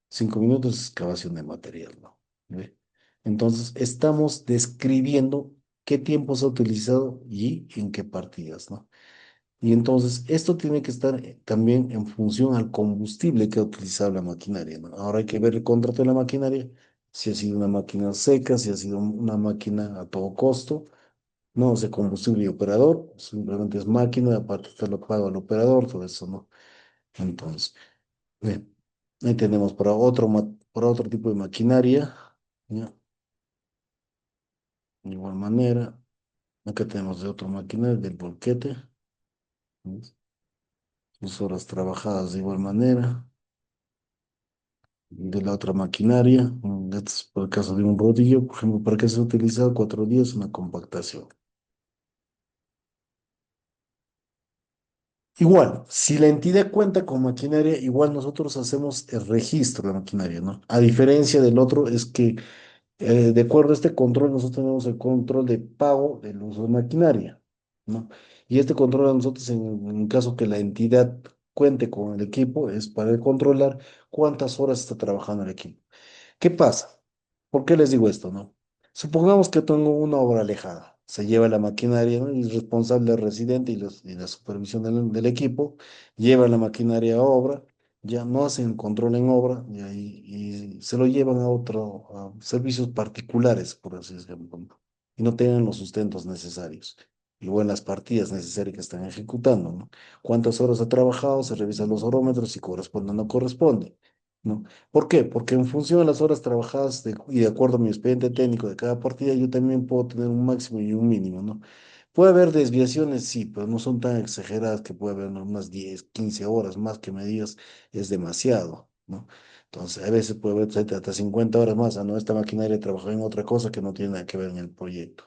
5 minutos, excavación de material, ¿no? ¿Ve? Entonces, estamos describiendo qué tiempo se ha utilizado y en qué partidas, ¿no? Y entonces, esto tiene que estar también en función al combustible que ha utilizado la maquinaria, ¿no? Ahora hay que ver el contrato de la maquinaria, si ha sido una máquina seca, si ha sido una máquina a todo costo, no, es de combustible y operador, simplemente es máquina, aparte te lo paga el operador, todo eso, ¿no? Entonces, bien, ahí tenemos para otro tipo de maquinaria, ¿ya? De igual manera, acá tenemos de otra maquinaria, del volquete, ¿no? Sus horas trabajadas de igual manera. De la otra maquinaria, este es por el caso de un rodillo, por ejemplo, ¿para qué se ha utilizado 4 días? Una compactación. Igual, si la entidad cuenta con maquinaria, igual nosotros hacemos el registro de la maquinaria, ¿no? A diferencia del otro, es que de acuerdo a este control, nosotros tenemos el control de pago del uso de maquinaria, ¿no? Y este control a nosotros, en caso que la entidad cuente con el equipo, es para controlar cuántas horas está trabajando el equipo. ¿Qué pasa? ¿Por qué les digo esto, no? Supongamos que tengo una obra alejada. Se lleva la maquinaria, ¿no? Y el responsable el residente y la supervisión del equipo, lleva la maquinaria a obra, ya no hacen control en obra y se lo llevan a servicios particulares, por así decirlo, ¿no? Y no tienen los sustentos necesarios. Y luego en las partidas necesarias que están ejecutando, ¿no? ¿Cuántas horas ha trabajado? Se revisan los horómetros, si corresponde o no corresponde, ¿no? ¿Por qué? Porque en función de las horas trabajadas y de acuerdo a mi expediente técnico de cada partida, yo también puedo tener un máximo y un mínimo, ¿no? Puede haber desviaciones, sí, pero no son tan exageradas que puede haber, ¿no? Unas 10, 15 horas más que me digas, es demasiado, ¿no? Entonces, a veces puede haber hasta 50 horas más, no, esta maquinaria trabajó en otra cosa que no tiene nada que ver en el proyecto.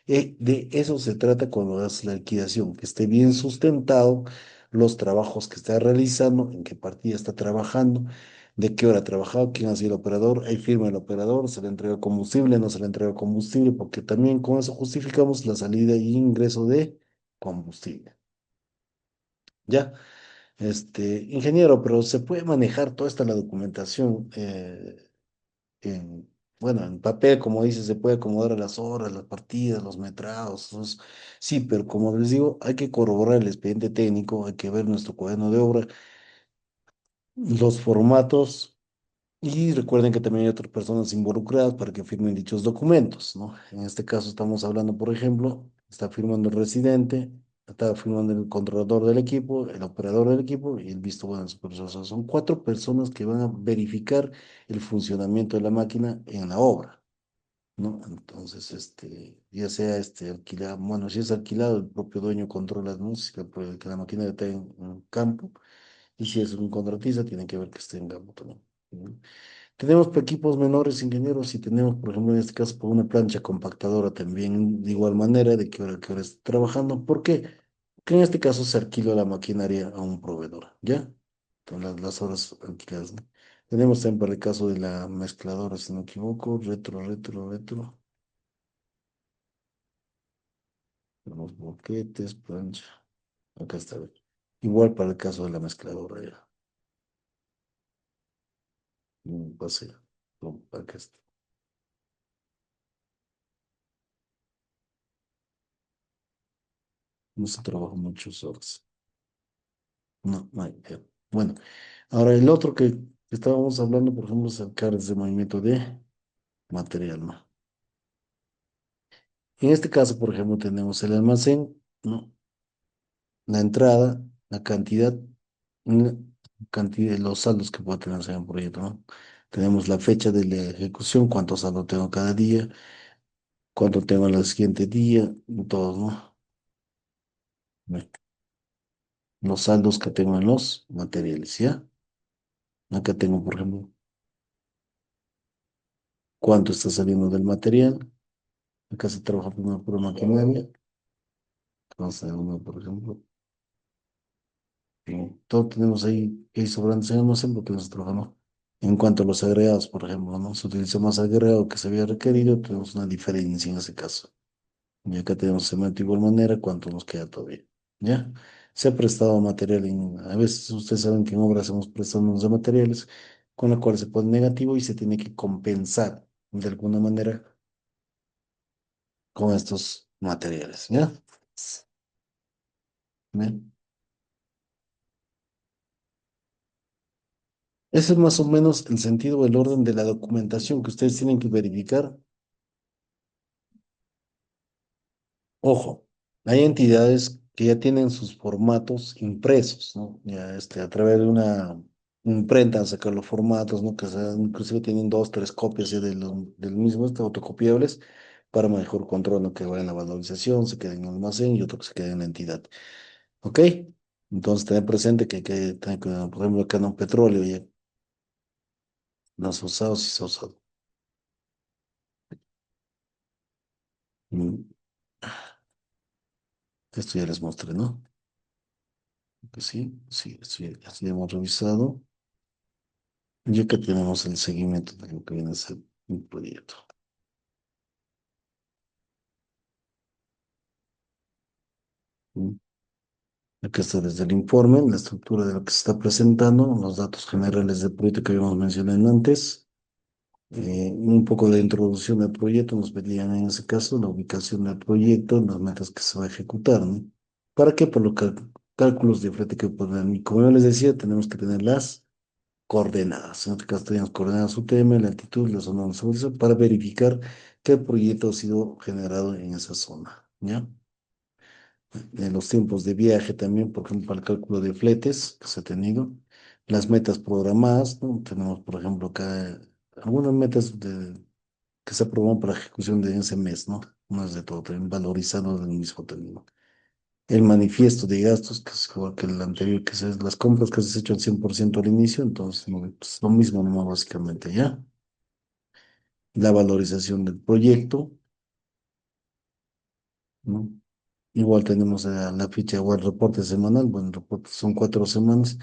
De eso se trata cuando haces la liquidación, que esté bien sustentado los trabajos que está realizando, en qué partida está trabajando, de qué hora ha trabajado, quién ha sido el operador, ahí firma el operador, se le entrega combustible, no se le entrega combustible, porque también con eso justificamos la salida y ingreso de combustible. ¿Ya? Ingeniero, pero se puede manejar toda esta la documentación en, bueno, en papel, como dice, se puede acomodar a las horas, las partidas, los metrados. Sí, pero como les digo, hay que corroborar el expediente técnico, hay que ver nuestro cuaderno de obra, los formatos. Y recuerden que también hay otras personas involucradas para que firmen dichos documentos, ¿no? En este caso estamos hablando, por ejemplo, está firmando el residente, está firmando el controlador del equipo, el operador del equipo y el visto bueno del supervisor. O sea, son cuatro personas que van a verificar el funcionamiento de la máquina en la obra, ¿no? Entonces, ya sea alquilado, bueno, si es alquilado, el propio dueño controla, ¿no? Si que la máquina esté en campo, y si es un contratista, tiene que ver que esté en campo también. ¿No? Tenemos equipos menores, ingenieros, y tenemos, por ejemplo, en este caso, por una plancha compactadora también, de igual manera, de qué hora está trabajando. ¿Por qué? Porque en este caso se alquila la maquinaria a un proveedor, ¿ya? Con las horas alquiladas, ¿no? Tenemos también para el caso de la mezcladora, si no me equivoco, retro. Los boquetes, plancha. Acá está. Ve. Igual para el caso de la mezcladora, ya. Pase. Acá está. No se trabaja muchas horas. No, no hay. Ya. Bueno, ahora el otro que estábamos hablando, por ejemplo, es el carnes de movimiento de material, ¿no? En este caso, por ejemplo, tenemos el almacén, ¿no? La entrada, la cantidad de los saldos que pueda tener en un proyecto, ¿no? Tenemos la fecha de la ejecución, cuánto saldo tengo cada día, cuánto tengo el siguiente día, y todo, ¿no? Ve, los saldos que tengo en los materiales, ¿ya? Acá tengo, por ejemplo, cuánto está saliendo del material. Acá se trabaja primero por maquinaria. Vamos a ver uno, por ejemplo. Todo tenemos ahí que hay sobrantes en almacén porque nos trabajamos. En cuanto a los agregados, por ejemplo, ¿no? Se utiliza más agregado que se había requerido, tenemos una diferencia en ese caso. Y acá tenemos cemento de igual manera, cuánto nos queda todavía. ¿Ya? Se ha prestado material a veces ustedes saben que en obras hemos prestado unos de materiales con la cual se pone negativo y se tiene que compensar de alguna manera con estos materiales. ¿Ya? Bien. Ese es más o menos el sentido o el orden de la documentación que ustedes tienen que verificar. Ojo, hay entidades que ya tienen sus formatos impresos, ¿no? Ya a través de una imprenta sacar los formatos, ¿no? Inclusive tienen dos, tres copias ya del mismo, autocopiables, para mejor control, ¿no? Que vaya en la valorización, se quede en el almacén y otro que se quede en la entidad. ¿Ok? Entonces, tener presente por ejemplo, acá en un petróleo ya no se ha usado, sí se ha usado. Mm, Esto ya les mostré, ¿no? Que sí, sí, esto ya hemos revisado. Ya que tenemos el seguimiento de lo que viene a ser un proyecto. Mm. Acá está desde el informe, la estructura de lo que se está presentando, los datos generales del proyecto que habíamos mencionado antes, un poco de introducción al proyecto, nos pedían en ese caso la ubicación del proyecto, las metas que se va a ejecutar, ¿no? ¿Para qué? Por los cálculos de frente que ponen. Y como yo les decía, tenemos que tener las coordenadas. En este caso tenemos coordenadas UTM, la altitud, la zona de seguridad, para verificar que el proyecto ha sido generado en esa zona, ¿ya? En los tiempos de viaje también, por ejemplo, para el cálculo de fletes que se ha tenido, las metas programadas, ¿no? Tenemos, por ejemplo, acá algunas que se aprobaron para ejecución de ese mes, ¿no? No es de todo, también valorizado del mismo término. El manifiesto de gastos, que es igual que el anterior, que es las compras que se han hecho al 100% al inicio, entonces no, pues, lo mismo, no básicamente ya. La valorización del proyecto, ¿no? Igual tenemos la ficha o el reporte semanal, bueno, el reporte son 4 semanas,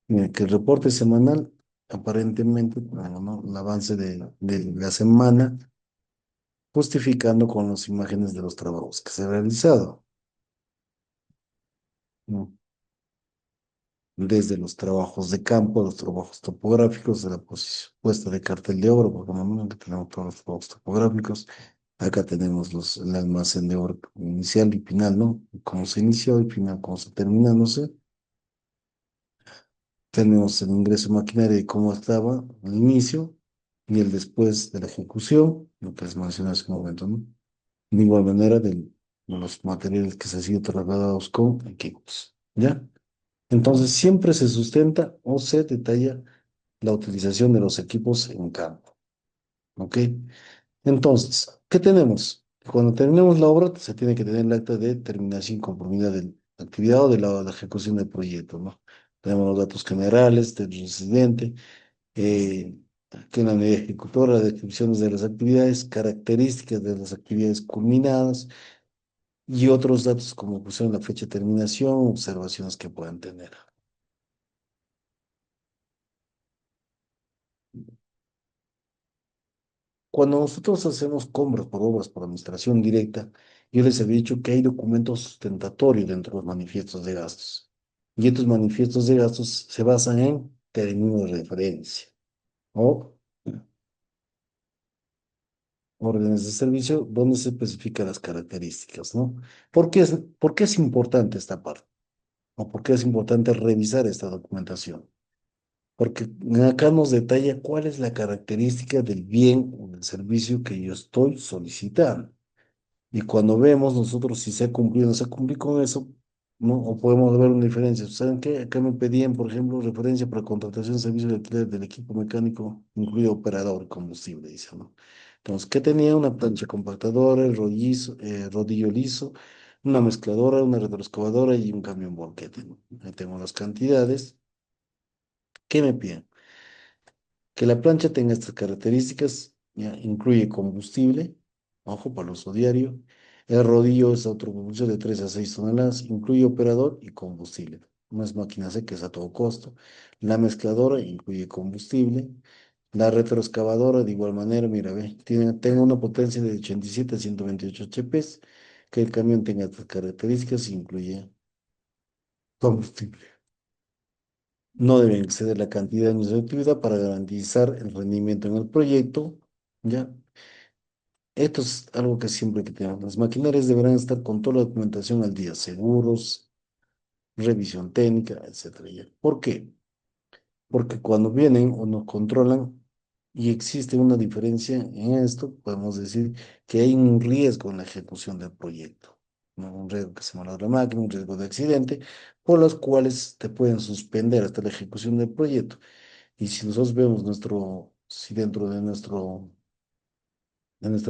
que el reporte semanal, aparentemente, bueno, ¿no? El avance de la semana, justificando con las imágenes de los trabajos que se han realizado, ¿no? Desde los trabajos de campo, los trabajos topográficos, de la puesta de cartel de obra, porque normalmente tenemos todos los trabajos topográficos. Acá tenemos el almacén de obra inicial y final, ¿no? Cómo se inició y final, cómo se termina, no sé. Tenemos el ingreso de maquinaria y cómo estaba al inicio y el después de la ejecución, lo que les mencioné hace un momento, ¿no? De igual manera, de los materiales que se han sido trasladados con equipos, ¿ya? Entonces, siempre se sustenta o se detalla la utilización de los equipos en campo, ¿ok? Entonces, ¿qué tenemos? Cuando terminemos la obra, se tiene que tener el acta de terminación y conformidad de la actividad o de la ejecución del proyecto, ¿no? Tenemos los datos generales del residente, eh, que la unidad ejecutora, descripciones de las actividades, características de las actividades culminadas y otros datos como pusieron la fecha de terminación, observaciones que puedan tener. Cuando nosotros hacemos compras por obras por administración directa, yo les había dicho que hay documentos sustentatorios dentro de los manifiestos de gastos. Y estos manifiestos de gastos se basan en términos de referencia o órdenes de servicio donde se especifican las características, ¿no? Por qué es importante esta parte? ¿O por qué es importante revisar esta documentación? Porque acá nos detalla cuál es la característica del bien o del servicio que yo estoy solicitando. Y cuando vemos nosotros si se ha cumplido o no se ha cumplido con eso, ¿no? O podemos ver una diferencia. ¿Saben qué? Acá me pedían, por ejemplo, referencia para contratación de servicio de alquiler del equipo mecánico, incluido operador y combustible, dice, ¿no? Entonces, ¿qué tenía? Una plancha compactadora, el rodillo liso, una mezcladora, una retroexcavadora y un camión volquete, ¿no? Ahí tengo las cantidades. ¿Qué me piden? Que la plancha tenga estas características, ya, incluye combustible, ojo, para el uso diario. El rodillo es autopropulsión de 3 a 6 toneladas, incluye operador y combustible. No es máquina seca, es a todo costo. La mezcladora incluye combustible. La retroexcavadora, de igual manera, mira, ve, tenga una potencia de 87 a 128 HP, que el camión tenga estas características, incluye combustible. No deben exceder la cantidad de años de actividad para garantizar el rendimiento en el proyecto. ¿Ya? Esto es algo que siempre hay que tener. Las maquinarias deberán estar con toda la documentación al día, seguros, revisión técnica, etcétera. ¿Ya? ¿Por qué? Porque cuando vienen o nos controlan y existe una diferencia en esto, podemos decir que hay un riesgo en la ejecución del proyecto, ¿no? Un riesgo que se malogre la máquina, un riesgo de accidente, por los cuales te pueden suspender hasta la ejecución del proyecto. Y si nosotros vemos si dentro de nuestra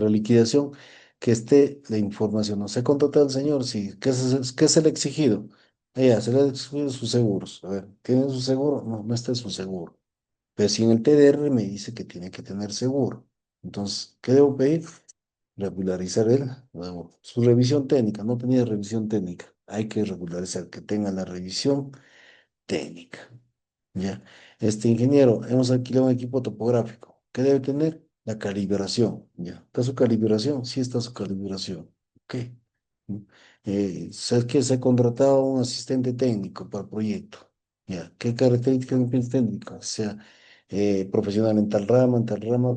liquidación, que esté la información, no se ha contratado al señor, sí, ¿qué es el exigido? Se le ha exigido sus seguros. A ver, ¿tiene su seguro? No, no está en su seguro. Pero si en el TDR me dice que tiene que tener seguro. Entonces, ¿qué debo pedir? Regularizar su revisión técnica. No tenía revisión técnica. Hay que regularizar que tenga la revisión técnica. Ya. Este ingeniero, hemos alquilado un equipo topográfico. ¿Qué debe tener? La calibración. Ya. ¿Está su calibración? Sí está su calibración. Ok. ¿Mm? ¿Sabes qué? Se ha contratado un asistente técnico para el proyecto. Ya. ¿Qué características de un asistente técnico? O sea, profesional en tal rama,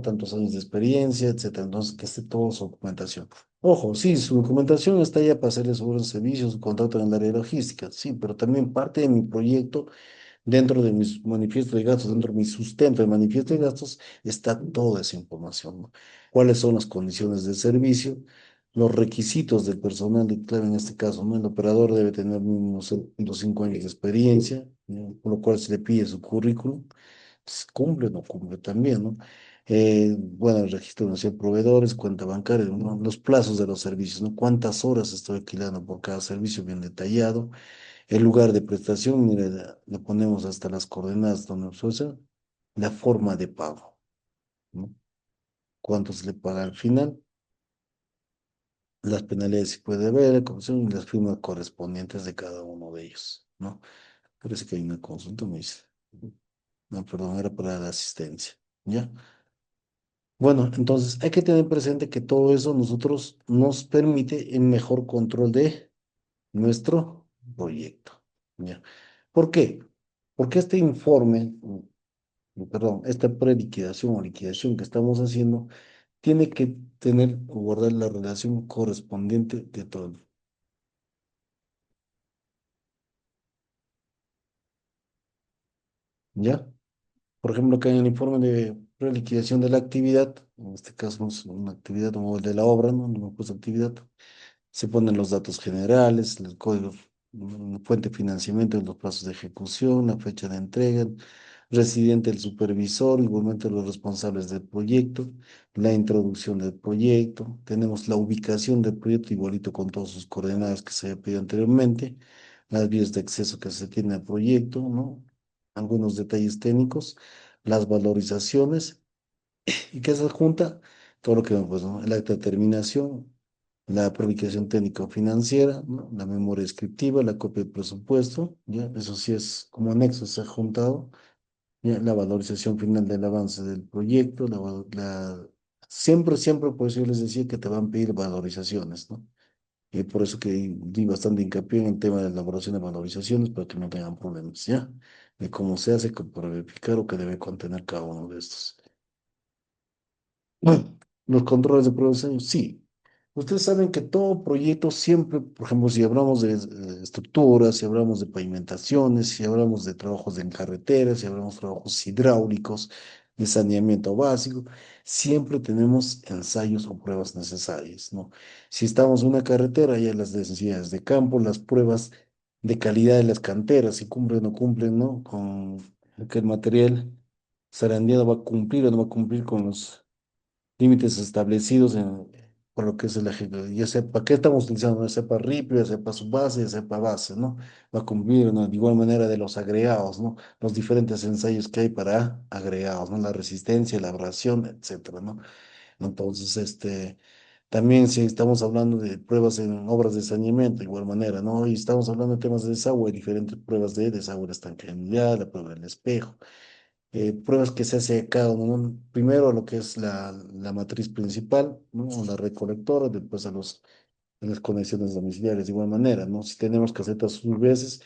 tantos años de experiencia, etcétera. Entonces, que esté toda su documentación. Ojo, sí, su documentación está ya para hacerle sobre servicios, su contrato en el área de logística, sí, pero también parte de mi proyecto dentro de mis manifiestos de gastos, dentro de mi sustento de manifiesto de gastos, está toda esa información, ¿no? ¿Cuáles son las condiciones de servicio? Los requisitos del personal de clave en este caso, ¿no? El operador debe tener mínimo los 5 años de experiencia, ¿no? Por lo cual se le pide su currículum. Pues, cumple o no cumple también, ¿no? Bueno, el registro nacional de proveedores, cuenta bancaria, ¿no? Los plazos de los servicios, ¿no? ¿Cuántas horas estoy alquilando por cada servicio? Bien detallado. El lugar de prestación, mire, le ponemos hasta las coordenadas donde se usa, la forma de pago, ¿no? Cuánto se le paga al final, las penalidades si puede haber, la comisión y las firmas correspondientes de cada uno de ellos, ¿no? Parece que hay una consulta, me dice. No, perdón, era para la asistencia, ¿ya? Bueno, entonces hay que tener presente que todo eso nosotros nos permite el mejor control de nuestro proyecto, ¿ya? ¿Por qué? Porque este informe, perdón, esta preliquidación o liquidación que estamos haciendo tiene que tener o guardar la relación correspondiente de todo. ¿ya? Por ejemplo, acá en el informe de preliquidación de la actividad, en este caso no es una actividad como el de la obra, ¿no? No me puse actividad. Se ponen los datos generales, el código, fuente de financiamiento, los plazos de ejecución, la fecha de entrega, residente, el supervisor, igualmente los responsables del proyecto, la introducción del proyecto, tenemos la ubicación del proyecto igualito con todas sus coordenadas que se había pedido anteriormente, las vías de acceso que se tiene al proyecto, ¿no? Algunos detalles técnicos, las valorizaciones y que se adjunta todo lo que pues, ¿no? El acta de terminación, la publicación técnico-financiera, ¿no? La memoria descriptiva, la copia del presupuesto, ¿ya? Eso sí es como anexo, se ha juntado, ¿ya? La valorización final del avance del proyecto, siempre, por eso yo les decía que te van a pedir valorizaciones, ¿no? Y por eso que di bastante hincapié en el tema de la elaboración de valorizaciones para que no tengan problemas, ¿ya? De cómo se hace, para verificar o qué debe contener cada uno de estos. Bueno, los controles de producción, sí. Ustedes saben que todo proyecto siempre, por ejemplo, si hablamos de estructuras, si hablamos de pavimentaciones, si hablamos de trabajos en carreteras, si hablamos de trabajos hidráulicos, de saneamiento básico, siempre tenemos ensayos o pruebas necesarias, ¿no? Si estamos en una carretera, hay las necesidades de campo, las pruebas de calidad de las canteras, si cumplen o no cumplen, ¿no? Con que el material zarandeado va a cumplir o no va a cumplir con los límites establecidos por lo que es el ejecutivo. Ya sepa qué estamos utilizando, ya sepa ripio, ya sepa su base, ya sepa base, ¿no? Va a cumplir, ¿no? De igual manera de los agregados, ¿no? Los diferentes ensayos que hay para agregados, ¿no? La resistencia, la abrasión, etcétera, ¿no? Entonces, también si estamos hablando de pruebas en obras de saneamiento, de igual manera, ¿no? Y estamos hablando de temas de desagüe, diferentes pruebas de desagüe de estanqueidad, la prueba del espejo, pruebas que se hace cada uno, ¿no? Primero lo que es la matriz principal, ¿no? La recolectora, después a las conexiones domiciliares de igual manera, ¿no? Si tenemos casetas sus veces,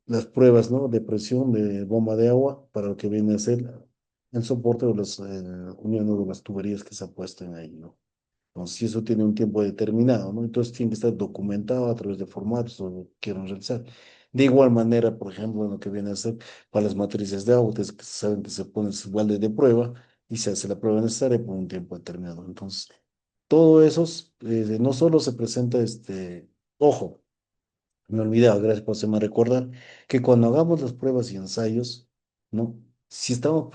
las pruebas, ¿no? De presión de bomba de agua para lo que viene a ser el soporte de las uniones de las tuberías que se ha puesto en ahí, ¿no? Entonces, si eso tiene un tiempo determinado, ¿no? Entonces tiene que estar documentado a través de formatos o lo que quieran realizar. De igual manera, por ejemplo, en lo que viene a ser para las matrices de agua, ustedes que saben que se pone su balde de prueba y se hace la prueba necesaria por un tiempo determinado. Entonces, todo eso no solo se presenta, ojo, me he olvidado, gracias por hacerme recordar, que cuando hagamos las pruebas y ensayos, ¿no? Si estamos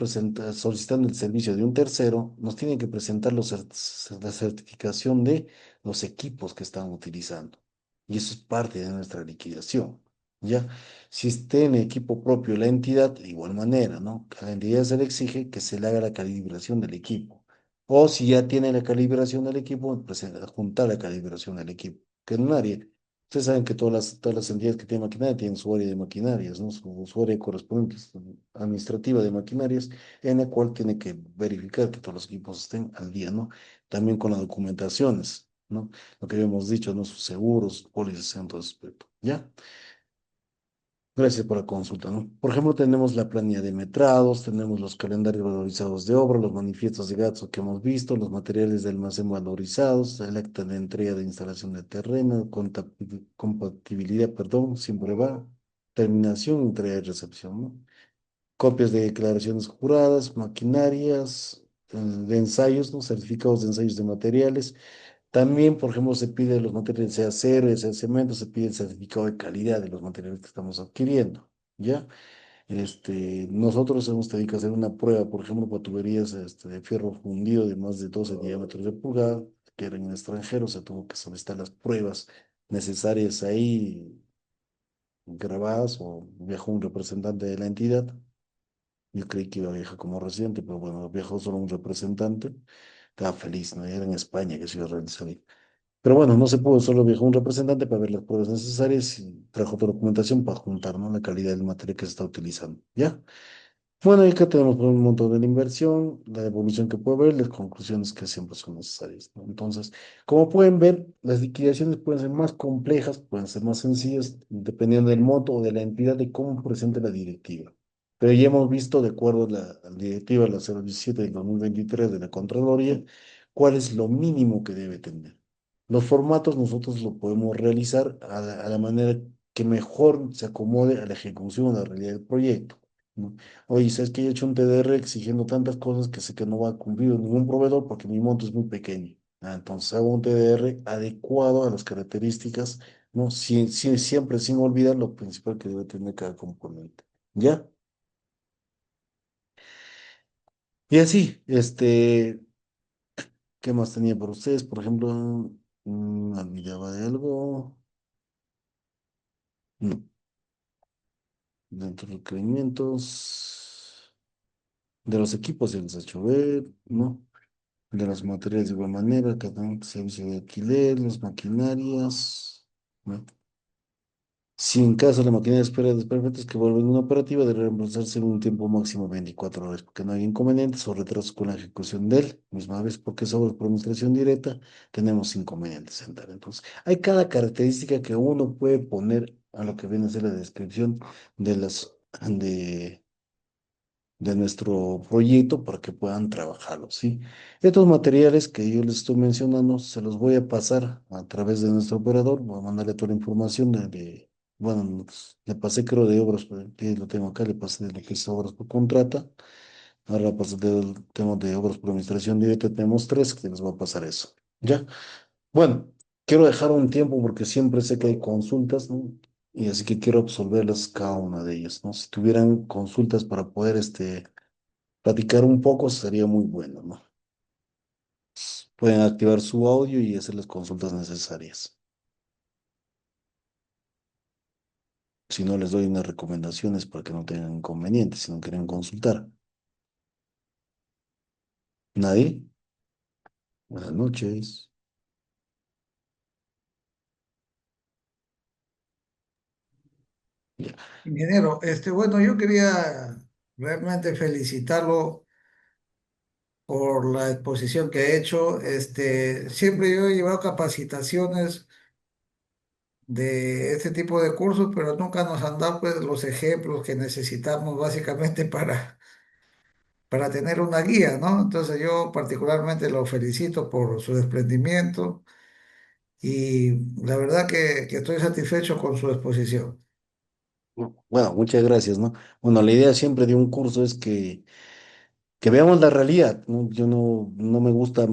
solicitando el servicio de un tercero, nos tienen que presentar la certificación de los equipos que están utilizando. Y eso es parte de nuestra liquidación, ¿ya? Si tiene equipo propio la entidad, de igual manera, ¿no? A la entidad se le exige que se le haga la calibración del equipo. O si ya tiene la calibración del equipo, pues juntar la calibración del equipo. Que en un área ustedes saben que todas las entidades que tienen maquinaria tienen su área de maquinarias, ¿no? Su área correspondiente administrativa de maquinarias, en la cual tiene que verificar que todos los equipos estén al día, ¿no? También con las documentaciones, ¿no? Lo que habíamos dicho, ¿no? Sus seguros, pólizas en todo aspecto, ¿ya? Gracias por la consulta, ¿no? Por ejemplo, tenemos la planilla de metrados, tenemos los calendarios valorizados de obra, los manifiestos de gastos que hemos visto, los materiales de almacén valorizados, el acta de entrega de instalación de terreno, compatibilidad, perdón, siempre va, terminación, entrega y recepción, ¿no? Copias de declaraciones juradas, maquinarias, de ensayos, ¿no? Certificados de ensayos de materiales. También, por ejemplo, se pide los materiales, sea acero, sea cemento, se pide el certificado de calidad de los materiales que estamos adquiriendo, ¿ya? Nosotros hemos tenido que hacer una prueba, por ejemplo, para tuberías de fierro fundido de más de 12 diámetros de pulgada, que eran en extranjero, se tuvo que solicitar las pruebas necesarias ahí grabadas o viajó un representante de la entidad. Yo creí que iba a viajar como residente, pero bueno, viajó solo un representante. Estaba feliz, ¿no? Era en España que se iba a realizar. Pero bueno, no se pudo, solo viajó un representante para ver las pruebas necesarias y trajo toda la documentación para juntar, ¿no? La calidad del material que se está utilizando, ¿ya? Bueno, y acá tenemos pues, un montón de la inversión, la evolución que puede haber, las conclusiones que siempre son necesarias, ¿no? Entonces, como pueden ver, las liquidaciones pueden ser más complejas, pueden ser más sencillas, dependiendo del monto o de la entidad de cómo presente la directiva. Pero ya hemos visto, de acuerdo a la directiva, la 017 del 2023 de la Contraloría, cuál es lo mínimo que debe tener. Los formatos nosotros lo podemos realizar a la manera que mejor se acomode a la ejecución, a la realidad del proyecto. ¿no? Oye, ¿sabes que he hecho un TDR exigiendo tantas cosas que sé que no va a cumplir ningún proveedor porque mi monto es muy pequeño? Entonces hago un TDR adecuado a las características, ¿no? Siempre sin olvidar lo principal que debe tener cada componente. ¿Ya? Y así, ¿qué más tenía para ustedes? Por ejemplo, me olvidaba de algo. No, dentro de requerimientos de los equipos ya les he hecho ver, ¿no? De los materiales de igual manera, cada servicio de alquiler, las maquinarias, ¿no? Si en caso la maquinaria espera desperfectos que vuelven inoperativa, debe reemplazarse en un tiempo máximo de 24 horas, porque no hay inconvenientes o retrasos con la ejecución de él. Misma vez, porque sobre por administración directa, tenemos inconvenientes en dar. Entonces, hay cada característica que uno puede poner a lo que viene a ser la descripción de de, de nuestro proyecto para que puedan trabajarlo, ¿sí? Estos materiales que yo les estoy mencionando, se los voy a pasar a través de nuestro operador, voy a mandarle toda la información bueno, le pasé creo de obras, que lo tengo acá, le pasé de lo que es obras por contrata, ahora pasé del tema de obras por administración directa, tenemos tres, que les voy a pasar eso, ¿ya? Bueno, quiero dejar un tiempo porque siempre sé que hay consultas, ¿no? Y así que quiero absolverlas cada una de ellas, ¿no? Si tuvieran consultas para poder, platicar un poco sería muy bueno, ¿no? Pueden activar su audio y hacer las consultas necesarias. Si no, les doy unas recomendaciones para que no tengan inconvenientes si no quieren consultar. ¿Nadie? Buenas noches. Ya. Ingeniero, bueno, yo quería realmente felicitarlo por la exposición que ha hecho. Siempre yo he llevado capacitaciones de este tipo de cursos, pero nunca nos han dado pues, los ejemplos que necesitamos básicamente para tener una guía, ¿no? Entonces yo particularmente lo felicito por su desprendimiento y la verdad que estoy satisfecho con su exposición. Bueno, muchas gracias, ¿no? Bueno, la idea siempre de un curso es que veamos la realidad, ¿no? Yo no me gusta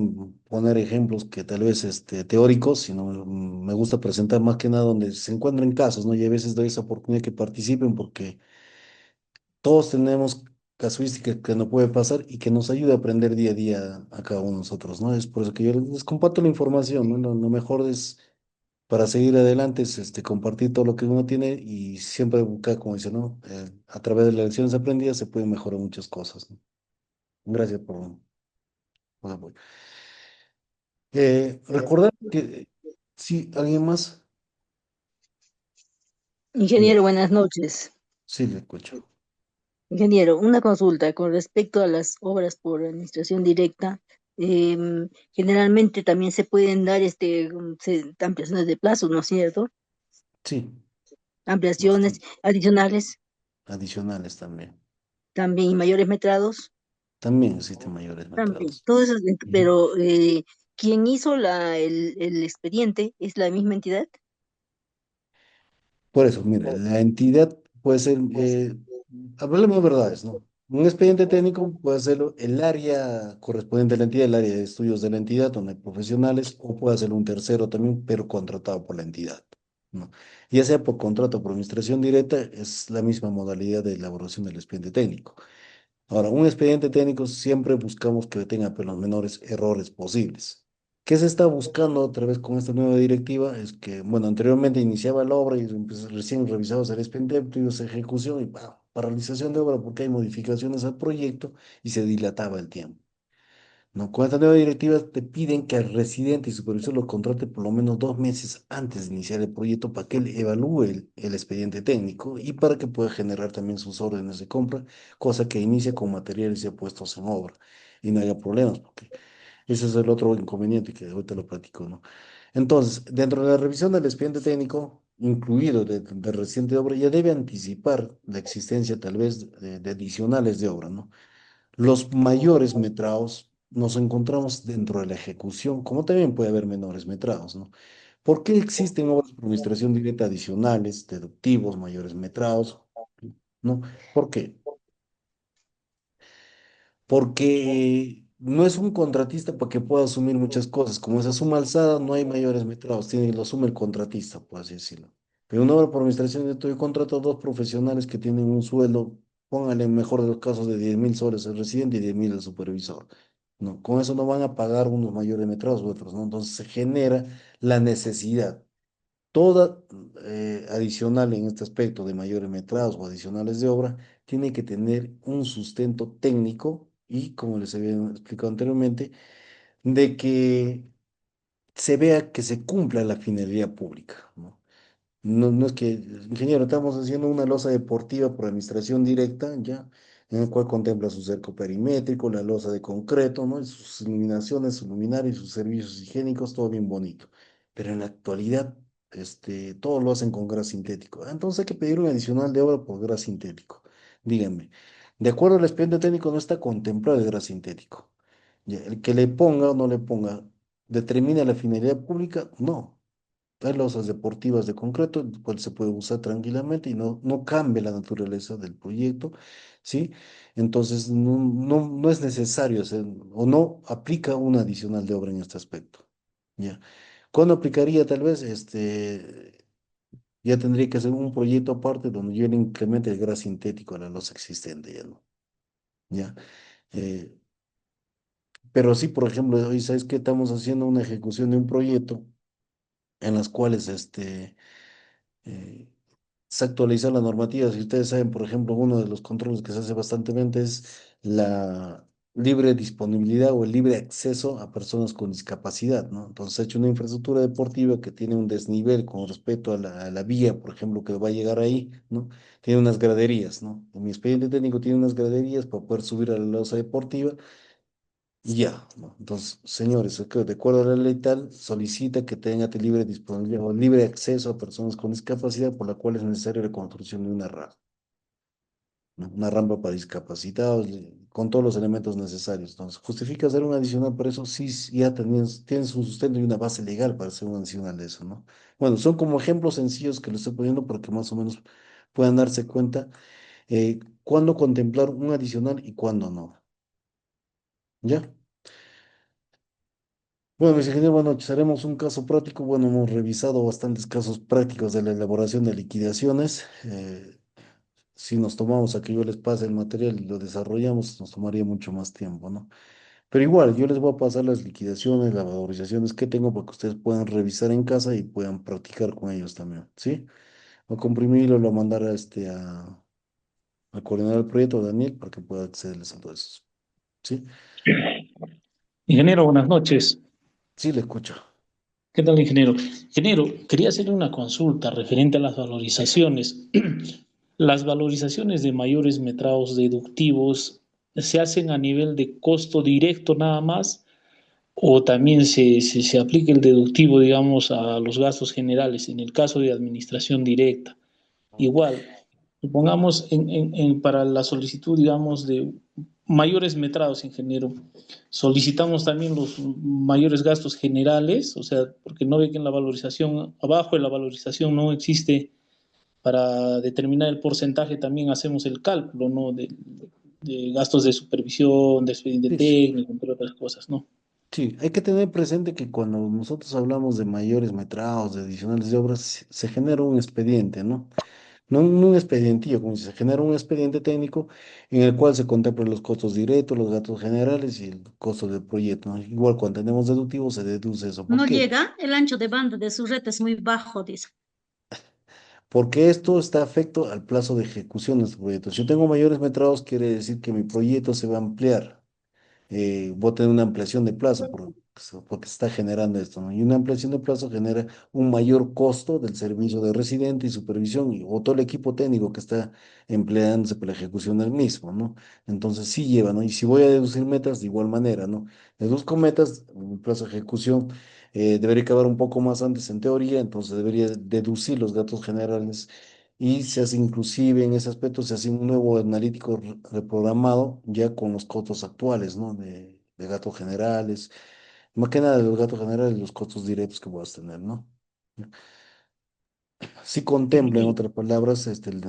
poner ejemplos que tal vez teóricos, sino me gusta presentar más que nada donde se encuentren casos, ¿no? Y a veces doy esa oportunidad que participen porque todos tenemos casuísticas que no puede pasar y que nos ayuda a aprender día a día a cada uno de nosotros, ¿no? Es por eso que yo les comparto la información, ¿no? Lo mejor es para seguir adelante es compartir todo lo que uno tiene y siempre buscar, como dice, ¿no? A través de las lecciones aprendidas se pueden mejorar muchas cosas, ¿no? Gracias por el apoyo. Recordar que, sí, ¿alguien más? Ya, Ingeniero, buenas noches. sí, le escucho. Ingeniero, una consulta con respecto a las obras por administración directa. Generalmente también se pueden dar ampliaciones de plazos, ¿no es cierto? Sí, Ampliaciones bastante. adicionales Adicionales también. también y mayores metrados También existen mayores también. mercados. Todo eso, Ujú. pero quien hizo el expediente es la misma entidad. Por eso, mire, la entidad puede ser, hablemos de verdades, ¿no? Un expediente técnico puede hacerlo el área correspondiente a la entidad, el área de estudios de la entidad, donde hay profesionales, o puede hacerlo un tercero también, pero contratado por la entidad, ¿no? Ya sea por contrato o por administración directa, es la misma modalidad de elaboración del expediente técnico. Ahora, un expediente técnico siempre buscamos que tenga pues, los menores errores posibles. ¿Qué se está buscando otra vez con esta nueva directiva? Es que, bueno, anteriormente iniciaba la obra y recién revisabas el expediente, ibas a ejecución y paralización de obra porque hay modificaciones al proyecto y se dilataba el tiempo. No, con esta nueva directiva te piden que al residente y supervisor lo contrate por lo menos 2 meses antes de iniciar el proyecto para que él evalúe el expediente técnico y para que pueda generar también sus órdenes de compra, cosa que inicia con materiales ya puestos en obra y no haya problemas, porque ese es el otro inconveniente que ahorita lo platico, ¿no? Entonces, dentro de la revisión del expediente técnico, incluido de reciente obra, ya debe anticipar la existencia tal vez de adicionales de obra, ¿no? Los mayores metrados nos encontramos dentro de la ejecución, como también puede haber menores metrados, ¿no? ¿Por qué existen obras por administración directa adicionales, deductivos, mayores metrados? ¿No? ¿Por qué? porque no es un contratista para que pueda asumir muchas cosas. Como esa suma alzada, no hay mayores metrados, tiene, lo asume el contratista, por así decirlo. Pero una obra por administración, yo contrato a dos profesionales que tienen un sueldo, póngale en mejor de los casos de 10.000 soles el residente y 10.000 el supervisor. No, con eso no van a pagar unos mayores metrados u otros, ¿no? Entonces se genera la necesidad toda adicional en este aspecto de mayores metrados o adicionales de obra, tiene que tener un sustento técnico y, como les había explicado anteriormente, de que se vea que se cumpla la finalidad pública, ¿no? No, no es que, ingeniero, estamos haciendo una losa deportiva por administración directa, ya, en el cual contempla su cerco perimétrico, la losa de concreto, ¿no? Y sus iluminaciones, su luminaria y sus servicios higiénicos, todo bien bonito. Pero en la actualidad, todo lo hacen con gas sintético. Entonces hay que pedir un adicional de obra por gas sintético. Díganme, de acuerdo al expediente técnico, no está contemplado el gas sintético. Ya, el que le ponga o no le ponga, ¿determina la finalidad pública? No. Hay losas deportivas de concreto, el cual se puede usar tranquilamente y no cambia la naturaleza del proyecto, ¿sí? Entonces, no es necesario hacer, o no aplica una adicional de obra en este aspecto, ¿ya? ¿Cuándo aplicaría? Tal vez, ya tendría que hacer un proyecto aparte donde yo le incremente el gas sintético a la losa existente, ya no, ¿ya? Eh, pero sí, por ejemplo, hoy, ¿sabes qué? Estamos haciendo una ejecución de un proyecto en las cuales, eh, es actualizar la normativa. Si ustedes saben, por ejemplo, uno de los controles que se hace constantemente es la libre disponibilidad o el libre acceso a personas con discapacidad, ¿no? Entonces, se ha hecho una infraestructura deportiva que tiene un desnivel con respecto a la vía, por ejemplo, que va a llegar ahí, ¿no? Tiene unas graderías, ¿no? En mi expediente técnico tiene unas graderías para poder subir a la losa deportiva y ya, ¿no? Entonces, señores, de acuerdo a la ley tal, solicita que tenga libre disponibilidad o libre acceso a personas con discapacidad, por la cual es necesaria la construcción de una rampa, ¿no? Una rampa para discapacitados, con todos los elementos necesarios. Entonces, justifica hacer un adicional, pero eso sí, ya tienes un sustento y una base legal para hacer un adicional de eso, ¿no? Bueno, son como ejemplos sencillos que les estoy poniendo para que más o menos puedan darse cuenta cuándo contemplar un adicional y cuándo no. ¿Ya? Bueno, mis ingenieros, buenas noches. Haremos un caso práctico. Bueno, hemos revisado bastantes casos prácticos de la elaboración de liquidaciones. Si nos tomamos a que yo les pase el material y lo desarrollamos, nos tomaría mucho más tiempo, ¿no? Pero igual, yo les voy a pasar las liquidaciones, las valorizaciones que tengo para que ustedes puedan revisar en casa y puedan practicar con ellos también, ¿sí? Voy a comprimirlo, lo voy a mandar al coordinador del proyecto, Daniel, para que pueda accederles a todo eso, ¿sí? Ingeniero, buenas noches. Sí, le escucho. ¿Qué tal, ingeniero? Ingeniero, quería hacerle una consulta referente a las valorizaciones. Las valorizaciones de mayores metrados deductivos se hacen a nivel de costo directo nada más o también se aplica el deductivo, digamos, a los gastos generales en el caso de administración directa. Igual, supongamos para la solicitud, digamos, de mayores metrados, ingeniero, solicitamos también los mayores gastos generales, o sea, porque no ve que en la valorización, abajo de la valorización no existe para determinar el porcentaje, también hacemos el cálculo, ¿no? De gastos de supervisión, de expediente Sí, sí. técnico, entre otras cosas, ¿no? Sí, hay que tener presente que cuando nosotros hablamos de mayores metrados, de adicionales de obras, se genera un expediente, ¿no? No un expedientillo, como si se genera un expediente técnico en el cual se contemplan los costos directos, los gastos generales y el costo del proyecto, ¿no? Igual cuando tenemos deductivo se deduce eso. ¿Por No qué? llega, el ancho de banda de su red es muy bajo, dice. Porque esto está afecto al plazo de ejecución de este proyecto. Si yo tengo mayores metrados, quiere decir que mi proyecto se va a ampliar. Voy a tener una ampliación de plazo porque se está generando esto, ¿no? Y una ampliación de plazo genera un mayor costo del servicio de residente y supervisión o todo el equipo técnico que está empleándose para la ejecución del mismo, ¿no? Entonces sí lleva, ¿no? Y si voy a deducir metas, de igual manera, ¿no? Deduzco metas, un plazo de ejecución debería acabar un poco más antes en teoría, entonces debería deducir los datos generales y se hace inclusive en ese aspecto, se hace un nuevo analítico reprogramado ya con los costos actuales, ¿no? De gastos generales, más que nada de los gastos generales, los costos directos que puedas tener, ¿no? Sí contempla, en otras palabras, el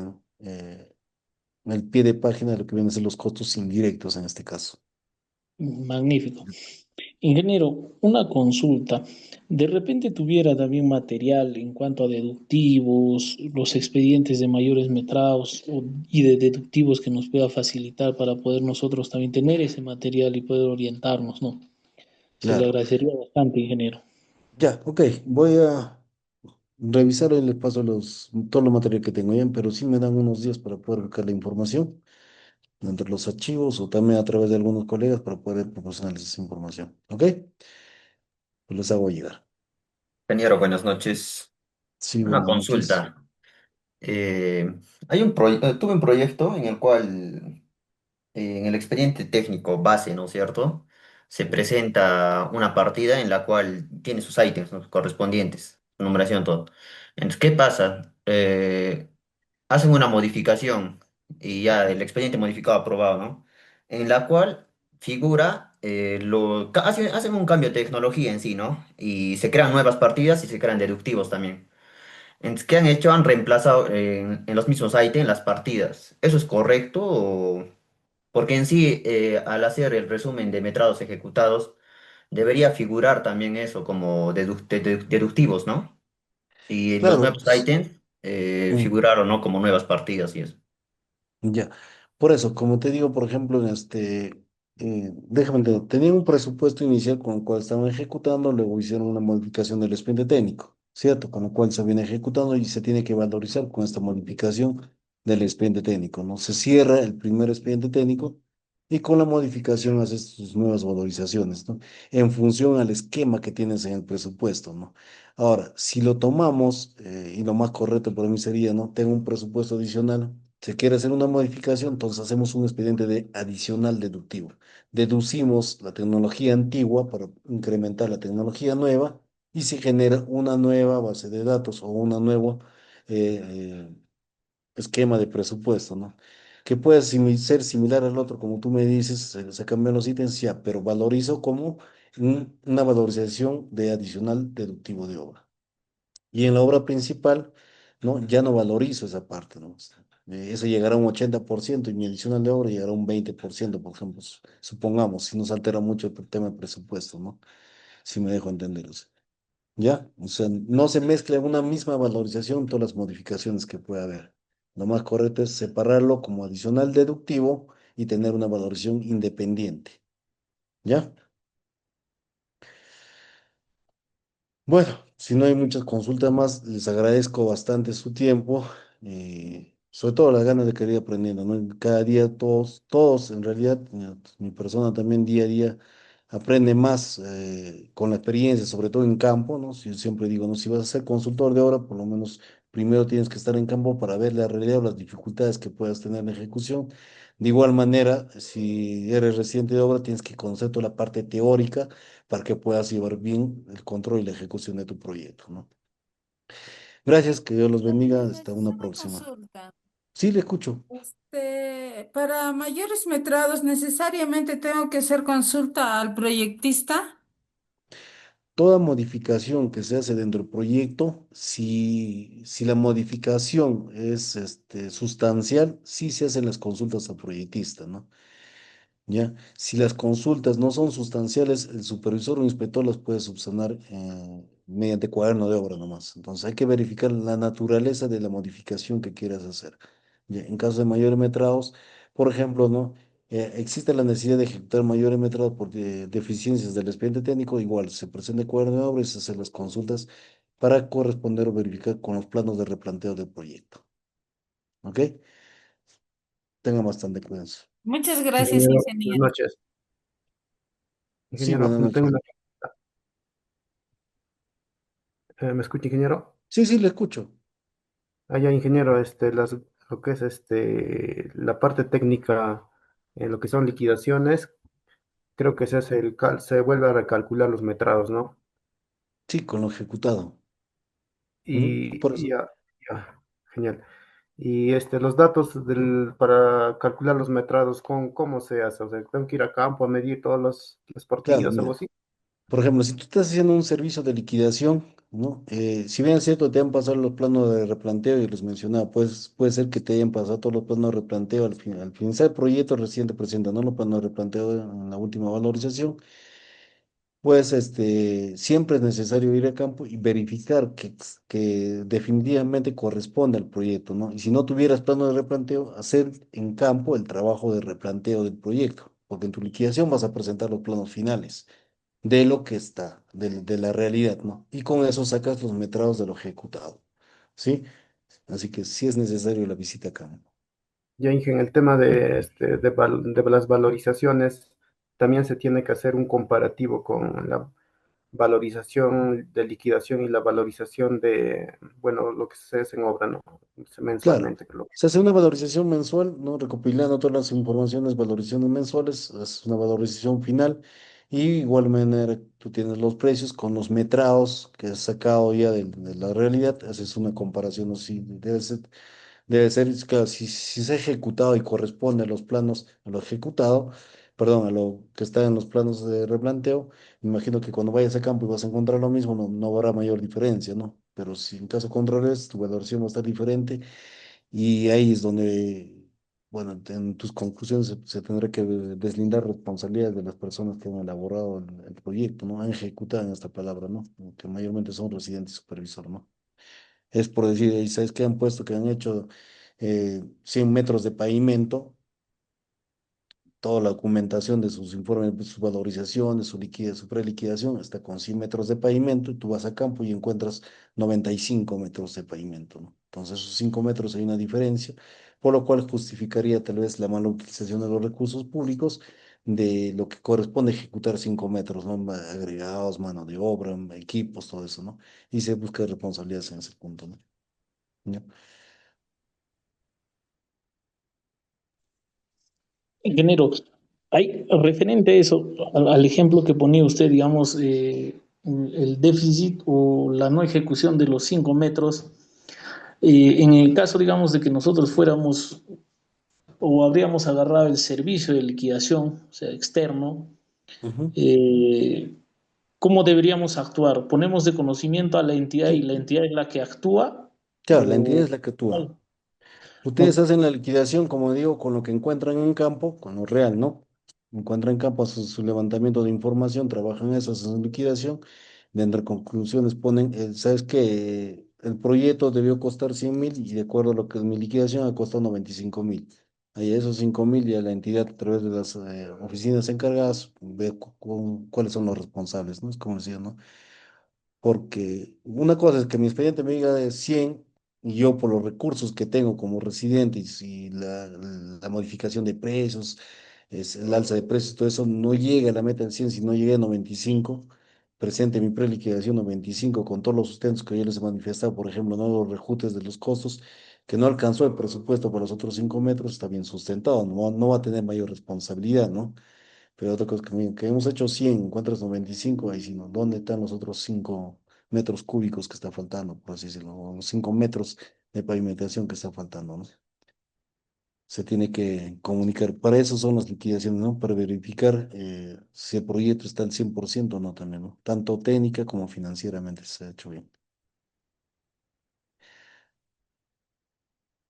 pie de página de lo que vienen a ser los costos indirectos en este caso. Magnífico. Ingeniero, una consulta. De repente tuviera también material en cuanto a deductivos, los expedientes de mayores metrados y de deductivos que nos pueda facilitar para poder nosotros también tener ese material y poder orientarnos, ¿no? Se le Claro. agradecería bastante, ingeniero. Ya, ok. Voy a revisar y les paso todo lo material que tengo ya, pero sí me dan unos días para poder buscar la información entre los archivos o también a través de algunos colegas para poder proporcionarles esa información. ¿Ok? Pues les hago llegar. Ingeniero, buenas noches. Sí, Una buenas noches. consulta. Eh, tuve un proyecto en el cual, en el expediente técnico base, ¿no es cierto? Se presenta una partida en la cual tiene sus ítems, ¿no? Correspondientes, su numeración, todo. Entonces, ¿qué pasa? Hacen una modificación y ya el expediente modificado aprobado, ¿no? En la cual figura, hacen un cambio de tecnología en sí, ¿no? Y se crean nuevas partidas y se crean deductivos también. Entonces, ¿qué han hecho? Han reemplazado en los mismos ítems las partidas. ¿Eso es correcto? Porque en sí, al hacer el resumen de metrados ejecutados, debería figurar también eso como deductivos, ¿no? Y los Claro, nuevos ítems mm, figuraron, ¿no? Como nuevas partidas y eso. ya. Por eso, como te digo, por ejemplo, déjame entender, tenían un presupuesto inicial con el cual estaban ejecutando, luego hicieron una modificación del expediente técnico, ¿cierto? Con lo cual se viene ejecutando y se tiene que valorizar con esta modificación del expediente técnico, ¿no? Se cierra el primer expediente técnico y con la modificación haces sus nuevas valorizaciones, ¿no? En función al esquema que tienes en el presupuesto, ¿no? Ahora, si lo tomamos, y lo más correcto para mí sería, ¿no? Tengo un presupuesto adicional, se quiere hacer una modificación, entonces hacemos un expediente de adicional deductivo. Deducimos la tecnología antigua para incrementar la tecnología nueva y se genera una nueva base de datos o un nuevo eh, eh, esquema de presupuesto, ¿no? Que puede ser similar al otro, como tú me dices, se cambian los ítems, ya, pero valorizo como una valorización de adicional deductivo de obra. Y en la obra principal, ¿no? Ya no valorizo esa parte, ¿no? Eso llegará a un 80% y mi adicional de obra llegará a un 20%, por ejemplo, supongamos, si nos altera mucho el tema de presupuesto, ¿no? Si me dejo entender eso. ¿Ya? O sea, no se mezcla en una misma valorización todas las modificaciones que pueda haber. Lo más correcto es separarlo como adicional deductivo y tener una valorización independiente. ¿Ya? Bueno, si no hay muchas consultas más, les agradezco bastante su tiempo, sobre todo las ganas de querer ir aprendiendo, ¿no? Cada día todos, en realidad, mi persona también día a día aprende más con la experiencia, sobre todo en campo, ¿no? Yo siempre digo, ¿no? Si vas a ser consultor de obra, por lo menos primero tienes que estar en campo para ver la realidad o las dificultades que puedas tener en la ejecución. De igual manera, si eres residente de obra, tienes que conocer toda la parte teórica para que puedas llevar bien el control y la ejecución de tu proyecto, ¿no? Gracias, que Dios los bendiga. Hasta una Una próxima. consulta. Sí, le escucho. Para mayores metrados, ¿necesariamente tengo que hacer consulta al proyectista? Toda modificación que se hace dentro del proyecto, si la modificación es sustancial, sí se hacen las consultas al proyectista, ¿no? ¿Ya? Si las consultas no son sustanciales, el supervisor o inspector las puede subsanar mediante cuaderno de obra nomás. Entonces hay que verificar la naturaleza de la modificación que quieras hacer. Ya, en caso de mayores metrados, por ejemplo, ¿no? Existe la necesidad de ejecutar mayores metrados por deficiencias del expediente técnico, igual se presenta el cuaderno de obra y se hacen las consultas para corresponder o verificar con los planos de replanteo del proyecto. ¿Ok? Tengan bastante cuidado. Muchas gracias, Ingeniero, buenas ingeniero. noches. Sí, Ingeniero, buenas no tengo noches. una... ¿Me escucha, ingeniero? Sí, sí, le escucho. Ya, ingeniero, lo que es la parte técnica en lo que son liquidaciones, creo que se vuelve a recalcular los metrados, ¿no? Sí, con lo ejecutado. Ujú. Por Y eso, ya, ya, genial. Y los datos para calcular los metrados, ¿cómo se hace? O sea, tengo que ir a campo a medir todas las claro, partidas, algo mira. así. Por ejemplo, si tú estás haciendo un servicio de liquidación, ¿no? Si bien es cierto, te han pasado los planos de replanteo y los mencionaba, pues puede ser que te hayan pasado todos los planos de replanteo al finalizar el proyecto recién te presentan, ¿no? Los planos de replanteo en la última valorización. Pues siempre es necesario ir a campo y verificar que definitivamente corresponde al proyecto, ¿no? Y si no tuvieras plano de replanteo, hacer en campo el trabajo de replanteo del proyecto, porque en tu liquidación vas a presentar los planos finales de lo que está, de la realidad, ¿no? Y con eso sacas los metrados de lo ejecutado, ¿sí? Así que sí es necesario la visita a campo. Ya Inge, en el tema de las valorizaciones, también se tiene que hacer un comparativo con la valorización de liquidación y la valorización de, bueno, lo que se hace en obra, ¿no? Claro, Mensualmente, creo. se hace una valorización mensual, ¿no? Recopilando todas las informaciones, valorizaciones mensuales, es una valorización final y igual manera tú tienes los precios con los metrados que has sacado ya de la realidad, haces una comparación así, debe ser, claro, si se ha ejecutado y corresponde a los planos, a lo ejecutado, perdón, a lo que está en los planos de replanteo, me imagino que cuando vayas a campo y vas a encontrar lo mismo, no habrá mayor diferencia, ¿no? Pero si en caso contrario, tu valoración va a estar diferente y ahí es donde, bueno, en tus conclusiones se tendrá que deslindar responsabilidades de las personas que han elaborado el proyecto, ¿no? Han ejecutado en esta palabra, ¿no? Que mayormente son residentes y supervisor, ¿no? Es por decir, ¿y sabes qué han puesto? Que han hecho 100 metros de pavimento, toda la documentación de sus informes, de su valorización, de su liquidez, su preliquidación, está con 100 metros de pavimento y tú vas a campo y encuentras 95 metros de pavimento, ¿no? Entonces, esos 5 metros hay una diferencia, por lo cual justificaría tal vez la mala utilización de los recursos públicos de lo que corresponde ejecutar 5 metros, ¿no? Agregados, mano de obra, equipos, todo eso, ¿no? Y se busca responsabilidades en ese punto, ¿no? ¿Ya? Ingeniero, hay referente a eso, al ejemplo que ponía usted, digamos, el déficit o la no ejecución de los 5 metros, en el caso, digamos, de que nosotros fuéramos o habríamos agarrado el servicio de liquidación, o sea, externo, Ujú. eh, ¿cómo deberíamos actuar? ¿Ponemos de conocimiento a la entidad y Sí, la entidad es la que actúa? claro, la entidad ¿O es la que actúa. no? Ustedes No. hacen la liquidación, como digo, con lo que encuentran en campo, con lo real, ¿no? Encuentran en campo su levantamiento de información, trabajan eso, hacen su liquidación, de entre conclusiones ponen, ¿sabes qué? El proyecto debió costar 100.000 y de acuerdo a lo que es mi liquidación ha costado 95.000. Ahí esos 5.000 ya la entidad a través de las oficinas encargadas ve cuáles son los responsables, ¿no? Es como decía, ¿no? Porque una cosa es que mi expediente me diga de 100 y yo por los recursos que tengo como residente y la modificación de precios, el alza de precios, todo eso no llega a la meta en 100, si no llega a 95, presente mi preliquidación 95 con todos los sustentos que yo les he manifestado, por ejemplo, no los rejutes de los costos, que no alcanzó el presupuesto para los otros 5 metros, está bien sustentado, no va a tener mayor responsabilidad, ¿no? Pero otra cosa que hemos hecho 100 encuentras 95 ahí sí, ¿no? ¿Dónde están los otros 5 metros cúbicos que está faltando, por así decirlo? O los 5 metros de pavimentación que está faltando, ¿no? Se tiene que comunicar. Para eso son las liquidaciones, ¿no? Para verificar si el proyecto está al 100% o no también, ¿no? Tanto técnica como financieramente se ha hecho bien.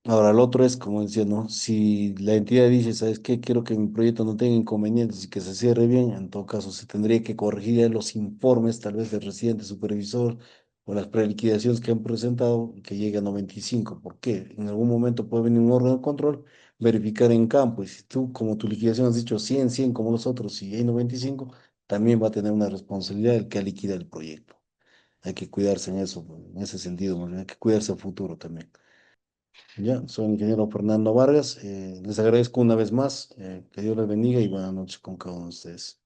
Ahora, el otro es, como decía, ¿no? Si la entidad dice, ¿sabes qué? Quiero que mi proyecto no tenga inconvenientes y que se cierre bien, en todo caso se tendría que corregir los informes, tal vez del residente supervisor o las preliquidaciones que han presentado y que llegue a 95. ¿Por qué? En algún momento puede venir un órgano de control, verificar en campo y si tú, como tu liquidación has dicho 100, 100 como los otros y hay 95, también va a tener una responsabilidad el que liquida el proyecto. Hay que cuidarse en eso, en ese sentido, ¿no? Hay que cuidarse a futuro también. Ya, soy el ingeniero Fernando Vargas. Les agradezco una vez más. Que Dios les bendiga y buenas noches con cada uno de ustedes.